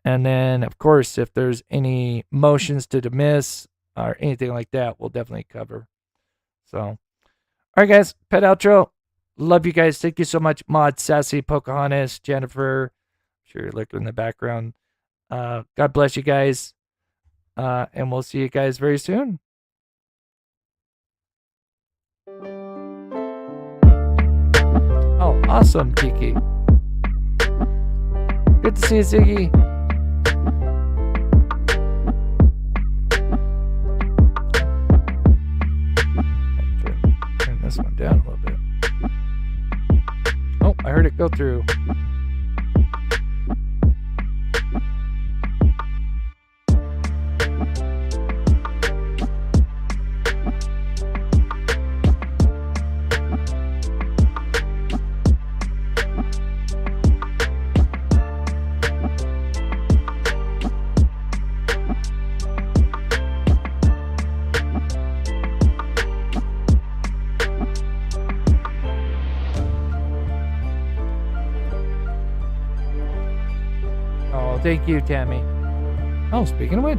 And then, of course, if there's any motions to dismiss or anything like that, we'll definitely cover. So, all right, guys, pet outro. Love you guys. Thank you so much, Maud, Sassy, Pocahontas, Jennifer. I'm sure you're looking in the background. God bless you guys. And we'll see you guys very soon. Oh, awesome, Kiki. Good to see you, Ziggy. Turn this one down a little bit. Oh, I heard it go through. Thank you, Tammy. Oh, speaking of which.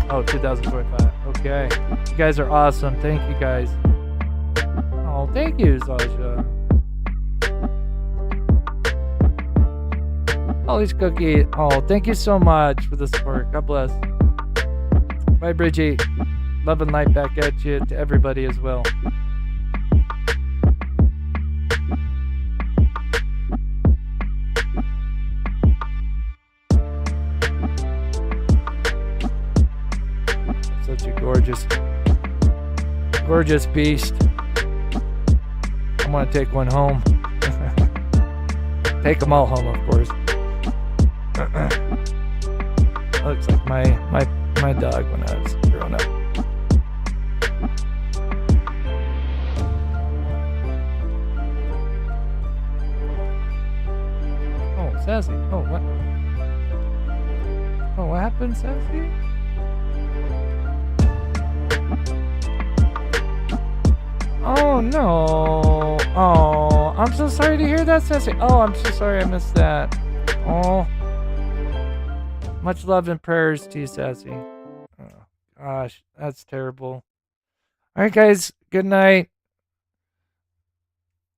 Oh, 2025. Okay. You guys are awesome. Thank you, guys. Oh, thank you, Zasha. Holly's Cookie. Oh, thank you so much for the support. God bless. Bye, Bridgie. Love and light back at you, to everybody as well. Such a gorgeous beast. I want to take one home. Take them all home, of course. Looks like my dog when I was growing up. Oh, Sassy. Oh, what? Oh, what happened, Sassy? Oh, no. Oh, I'm so sorry to hear that, Sassy. Oh, I'm so sorry I missed that. Oh. Much love and prayers to you, Sassy. Oh, gosh, that's terrible. All right, guys. Good night.